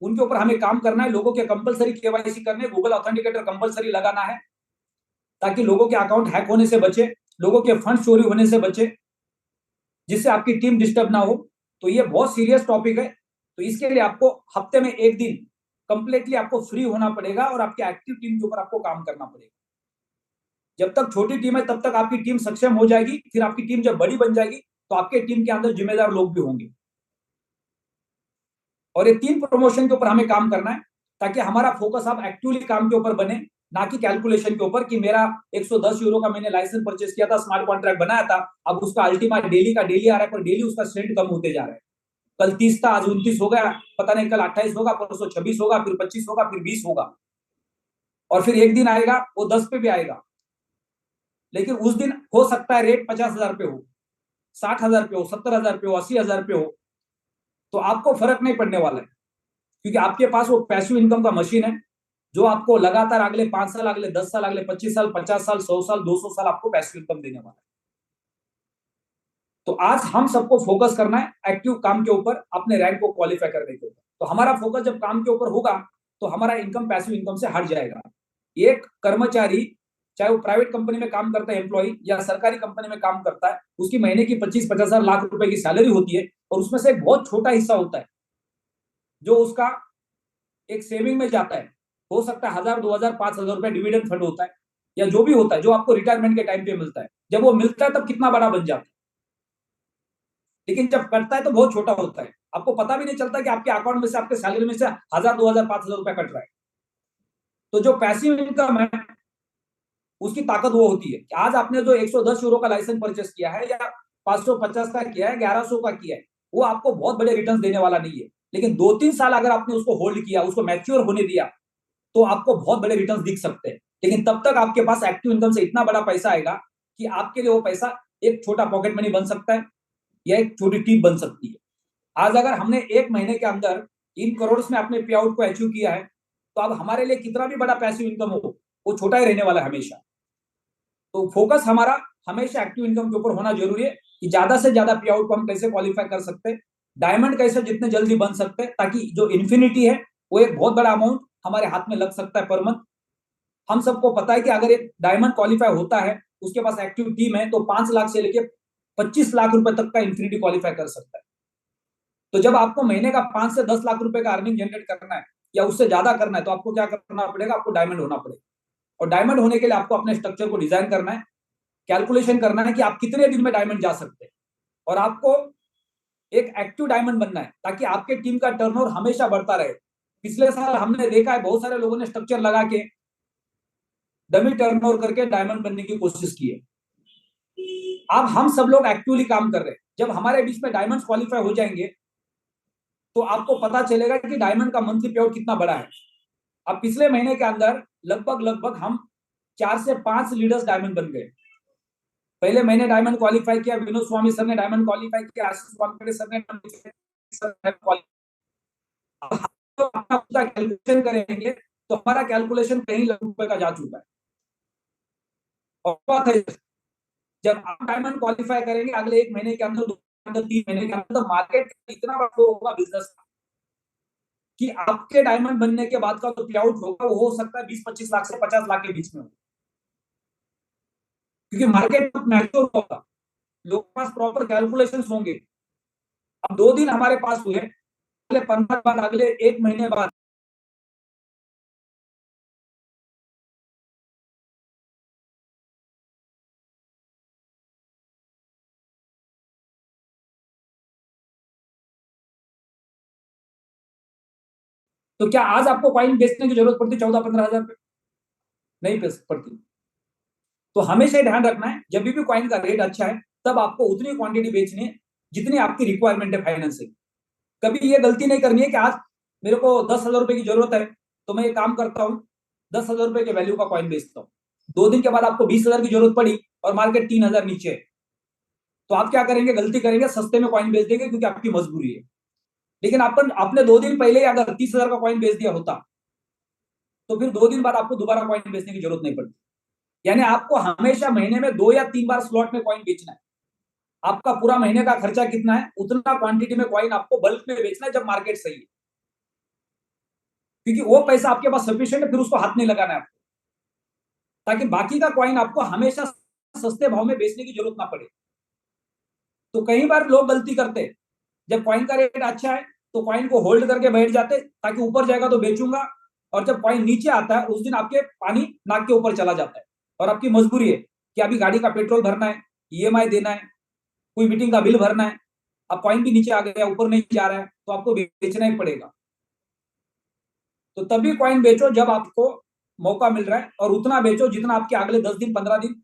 उनके ऊपर हमें काम करना है। लोगों के कंपलसरी केवाईसी करने, गूगल ऑथेंटिकेटर कंपलसरी लगाना है ताकि लोगों के अकाउंट हैक होने से बचे, लोगों के फंड चोरी होने से बचे, जिससे आपकी टीम डिस्टर्ब ना हो। तो ये बहुत सीरियस टॉपिक है। तो इसके लिए आपको हफ्ते में 1 दिन कंप्लीटली आपको फ्री होना पड़ेगा और आपके एक्टिव टीम के ऊपर आपको काम करना पड़ेगा। जब तक छोटी टीम है तब तक आपकी टीम सक्षम हो जाएगी, फिर आपकी टीम जब बड़ी बन जाएगी तो आपके टीम के अंदर जिम्मेदार लोग भी होंगे। और ये 3 प्रमोशन के ऊपर हमें काम करना है ताकि हमारा फोकस अब एक्टिवली काम के ऊपर बने, ना कि कैलकुलेशन के ऊपर कि मेरा 110 यूरो का मैंने लाइसेंस परचेस किया था, स्मार्ट कॉन्ट्रैक्ट बनाया था, अब उसका अल्टीमा डेली का डेली आ रहा है, पर डेली उसका स्ट्रेंथ कम होते जा रहा है। कल 30 था, आज 29 हो गया, पता नहीं कल 28 होगा, परसों 26 होगा, फिर 25 होगा, फिर 20 होगा, और फिर एक दिन आएगा वो 10 पे भी आएगा। लेकिन उस दिन हो सकता है रेट 50,000 पे हो, 60,000 पे हो, 70,000 पे हो, 80,000 पे हो, तो आपको फर्क नहीं पड़ने वाला है, क्योंकि आपके पास वो पैसिव इनकम का मशीन है जो आपको लगातार अगले 5 साल, अगले 10 साल, अगले 25 साल, 50 साल, 100 साल, 200 साल आपको पैसिव इनकम देने वाला है। तो आज हम सबको फोकस करना है एक्टिव काम के ऊपर, अपने रैंक को क्वालिफाई करने के ऊपर। तो हमारा फोकस जब काम के ऊपर होगा तो हमारा इनकम पैसिव इनकम से हट जाएगा। एक कर्मचारी, चाहे वो प्राइवेट कंपनी में काम करता है एम्प्लॉय, या सरकारी कंपनी में काम करता है, उसकी महीने की 25-50 हजार लाख रुपए की सैलरी होती है, और उसमें से एक बहुत छोटा हिस्सा होता है जो उसका एक सेविंग में जाता है। हो सकता है 1000, 2000, 5000 रुपए डिविडेंड फंड होता है, या जो भी होता है जो आपको रिटायरमेंट के टाइम पे मिलता है। जब वो मिलता है तब कितना बड़ा बन जाता है, लेकिन जब कटता है तो बहुत छोटा होता है। आपको पता भी नहीं चलता कि आपके अकाउंट में से, आपके सैलरी में से 1000, 2000, 5000 रुपए कट रहा है। तो जो पैसिव इनकम है उसकी ताकत वो होती है कि आज आपने जो 110 यूरो का लाइसेंस परचेस किया है, या 550 का किया है, 1100 का किया है, वो आपको बहुत बड़े रिटर्न देने वाला नहीं है। लेकिन 2-3 साल अगर आपने उसको होल्ड किया, उसको मैच्योर होने दिया, तो आपको बहुत बड़े रिटर्न दिख सकते हैं। लेकिन तब तक आपके पास एक्टिव इनकम से इतना बड़ा पैसा आएगा कि आपके लिए वो पैसा एक छोटा पॉकेट मनी बन सकता है, या एक छोटी टिप बन सकती है। आज अगर हमने 1 महीने के अंदर इन करोड़ में अपने पे आउट को अचीव किया है, तो अब हमारे लिए कितना भी बड़ा पैसिव इनकम हो, वो छोटा ही रहने वाला है हमेशा। तो फोकस हमारा हमेशा एक्टिव इनकम के ऊपर होना जरूरी है कि ज्यादा से ज्यादा पे आउट को हम कैसे क्वालिफाई कर सकते हैं, डायमंड कैसे जितने जल्दी बन सकते हैं, ताकि जो इन्फिनिटी है वो एक बहुत बड़ा अमाउंट हमारे हाथ में लग सकता है पर मंथ। हम सबको पता है कि अगर एक डायमंड क्वालिफाई होता है, उसके पास एक्टिव टीम है, तो 5 लाख से लेके 25 लाख रुपए तक का इन्फिनिटी क्वालिफाई कर सकता है। तो जब आपको महीने का 5 से 10 लाख रुपए का अर्निंग जनरेट करना है, या उससे ज्यादा करना है, तो आपको क्या करना पड़ेगा? आपको डायमंड होना पड़ेगा। और डायमंड होने के लिए आपको अपने स्ट्रक्चर को डिजाइन करना है, कैलकुलेशन करना है कि आप कितने दिन में डायमंड जा सकते हैं, और आपको एक एक्टिव डायमंड बनना है ताकि आपके टीम का टर्नओवर हमेशा बढ़ता रहे। पिछले साल हमने देखा है बहुत सारे लोगों ने स्ट्रक्चर लगा के डमी टर्नओवर करके डायमंड बनने की कोशिश की है। अब हम सब लोग एक्टिवली काम कर रहे हैं। जब हमारे बीच में डायमंड्स क्वालिफाई हो जाएंगे तो आपको पता चलेगा कि डायमंड का मंथली पे आउट कितना बड़ा है। अब पिछले महीने के अंदर लगभग हम 4 से 5 लीडर्स डायमंड बन गए। पहले मैंने डायमंड क्वालिफाई किया, विनोद स्वामी सर ने डायमंड क्वालिफाई किया, आशीष वानखेड़े सर ने तो अपना पूरा कैलकुलेशन करेंगे तो हमारा कैलकुलेशन कहीं लाख रुपए का जा चुका है। और बात है, जब आप डायमंड क्वालिफाई करेंगे अगले 1 महीने के अंदर, 2 अंदर, 3 महीने के अंदर, तो मार्केट इतना बड़ा होगा बिजनेस कि आपके डायमंड बनने के बाद का जो पे आउट होगा वो हो सकता है 20-25 लाख से 50 लाख के बीच में हो, क्योंकि मार्केट मैच्योर होगा, लोगों के पास प्रॉपर कैलकुलेशंस होंगे। अब 2 दिन हमारे पास हुए, अगले 15 बाद, अगले 1 महीने बाद तो क्या आज आपको कॉइन बेचने की जरूरत पड़ती 14-15 हजार पे? नहीं पड़ती। तो हमेशा ध्यान रखना है, जब भी कॉइन का रेट अच्छा है तब आपको उतनी क्वांटिटी बेचनी है जितनी आपकी रिक्वायरमेंट है फाइनेंस से। कभी ये गलती नहीं करनी है कि आज मेरे को 10,000 रुपए की जरूरत है तो मैं ये काम करता हूँ, 10,000 रुपए के वैल्यू का कॉइन बेचता हूँ। 2 दिन के बाद आपको 20,000 की जरूरत पड़ी और मार्केट 3,000 नीचे है, तो आप क्या करेंगे? गलती करेंगे, सस्ते में कॉइन बेच देंगे क्योंकि आपकी मजबूरी है। लेकिन आपने 2 दिन पहले अगर 30,000 का कॉइन बेच दिया होता तो फिर 2 दिन बाद आपको दोबारा कॉइन बेचने की जरूरत नहीं पड़ती। यानी आपको हमेशा महीने में 2 या 3 बार स्लॉट में कॉइन बेचना है। आपका पूरा महीने का खर्चा कितना है उतना क्वांटिटी में कॉइन आपको बल्क में बेचना है जब मार्केट सही है, क्योंकि वो पैसा आपके पास सफिशिएंट है, फिर उसको हाथ नहीं लगाना है आपको, ताकि बाकी का कॉइन आपको हमेशा सस्ते भाव में बेचने की जरूरत ना पड़े। तो कई बार लोग गलती करते, जब कॉइन का रेट अच्छा है तो कॉइन को होल्ड करके बैठ जाते ताकि ऊपर जाएगा तो बेचूंगा, और जब कॉइन नीचे आता है उस दिन आपके पानी नाक के ऊपर चला जाता है और आपकी मजबूरी है कि अभी गाड़ी का पेट्रोल भरना है, ईएमआई देना है, कोई मीटिंग का बिल भरना है, अब कॉइन भी नीचे आ गया, ऊपर नहीं जा रहा है, तो आपको बेचना ही पड़ेगा। तो तभी कॉइन बेचो जब आपको मौका मिल रहा है, और उतना बेचो जितना आपके अगले 10 दिन 15 दिन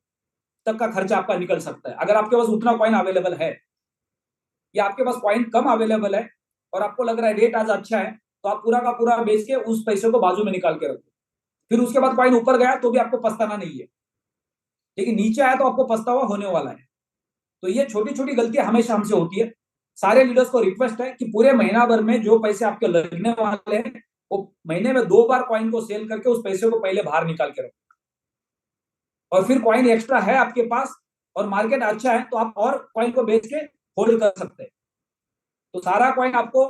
तक का खर्चा आपका निकल सकता है। अगर आपके पास उतना कॉइन अवेलेबल है या आपके पास कॉइन कम अवेलेबल है और आपको लग रहा है रेट आज अच्छा है, तो आप पूरा का पूरा बेच के उस पैसे को बाजू में निकाल के रखो। फिर उसके बाद कॉइन ऊपर गया तो भी आपको पछताना नहीं है, लेकिन नीचे आया तो आपको पछतावा होने वाला है। तो ये छोटी छोटी गलतियां हमेशा हमसे होती है। सारे लीडर्स को रिक्वेस्ट है कि पूरे महीना भर में जो पैसे आपके लगने वाले हैं वो महीने में 2 बार कॉइन को सेल करके उस पैसे को पहले बाहर निकाल के रखो, और फिर कॉइन एक्स्ट्रा है आपके पास और मार्केट अच्छा है तो आप और कॉइन को बेच के होल्ड कर सकते हैं। तो सारा कॉइन आपको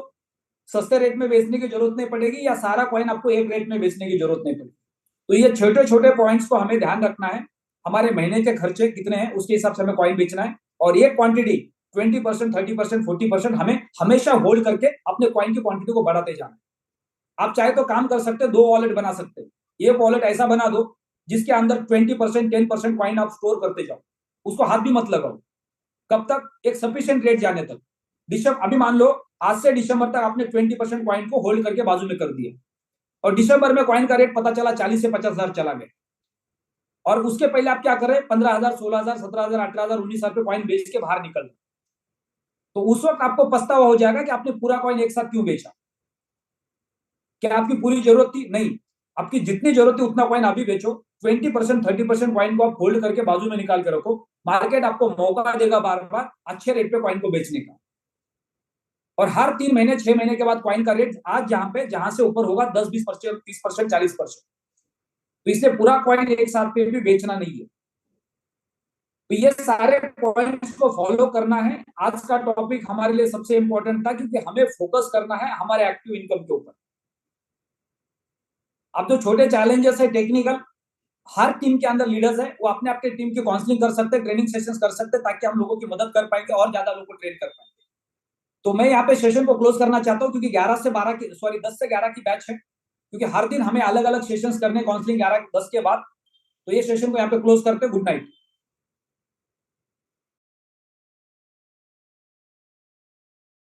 सस्ते रेट में बेचने की जरूरत नहीं पड़ेगी, या सारा कॉइन आपको एक रेट में बेचने की जरूरत नहीं पड़ेगी। तो ये छोटे छोटे पॉइंट्स को हमें ध्यान रखना है। हमारे महीने के खर्चे कितने हैं उसके हिसाब से हमें कॉइन बेचना है, और ये क्वांटिटी 20%, 30%, 40% हमें हमेशा होल्ड करके अपने कॉइन की क्वांटिटी को बढ़ाते जाना है। आप चाहे तो काम कर सकते हैं, 2 वॉलेट बना सकते हैं। एक वॉलेट ऐसा बना दो जिसके अंदर 20%, 10% कॉइन आप स्टोर करते जाओ, उसको हाथ भी मत लगाओ, कब तक? एक सफिशिएंट रेट जाने तक। दिसंबर, अभी मान लो आज से दिसंबर तक आपने 20% कॉइन को होल्ड करके बाजू में कर दिया, और दिसंबर में कॉइन का रेट पता चला 40 से 50,000 चला गया, और उसके पहले आप क्या करें? 15,000, 16,000, 17,000, 18,000, 19,000 पे कॉइन बेच के बाहर निकल, तो उस वक्त आपको पछतावा हो जाएगा कि आपने पूरा कॉइन एक साथ क्यों बेचा। क्या आपकी पूरी जरूरत थी? नहीं। आपकी जितनी जरूरत थी उतना कॉइन अभी बेचो, 20%, 30% कॉइन को आप होल्ड करके बाजू में निकाल के रखो। मार्केट आपको मौका देगा बार बार अच्छे रेट पे कॉइन को बेचने का, और हर 3 महीने 6 महीने के बाद कॉइन का रेट आज जहां से ऊपर होगा 10-20%, 30%, 40%। तो इसलिए पूरा कॉइन एक साथ पे भी बेचना नहीं है। तो ये सारे पॉइंट्स को फॉलो करना है। आज का टॉपिक हमारे लिए सबसे इंपॉर्टेंट था क्योंकि हमें फोकस करना है हमारे एक्टिव इनकम के ऊपर। अब जो छोटे चैलेंजेस है टेक्निकल, हर टीम के अंदर लीडर्स है, वो अपने आपके टीम की काउंसलिंग कर सकते हैं, ट्रेनिंग सेशंस कर सकते हैं, ताकि हम लोगों की मदद कर पाएंगे और ज्यादा लोगों को ट्रेन कर पाएंगे। तो मैं यहाँ पे सेशन को क्लोज करना चाहता हूँ क्योंकि 11 से 12 की, सॉरी 10 से 11 की बैच है, क्योंकि हर दिन हमें अलग अलग सेशंस करने काउंसलिंग 11-10 के बाद। तो ये सेशन को यहाँ पे क्लोज करते हैं। Good night.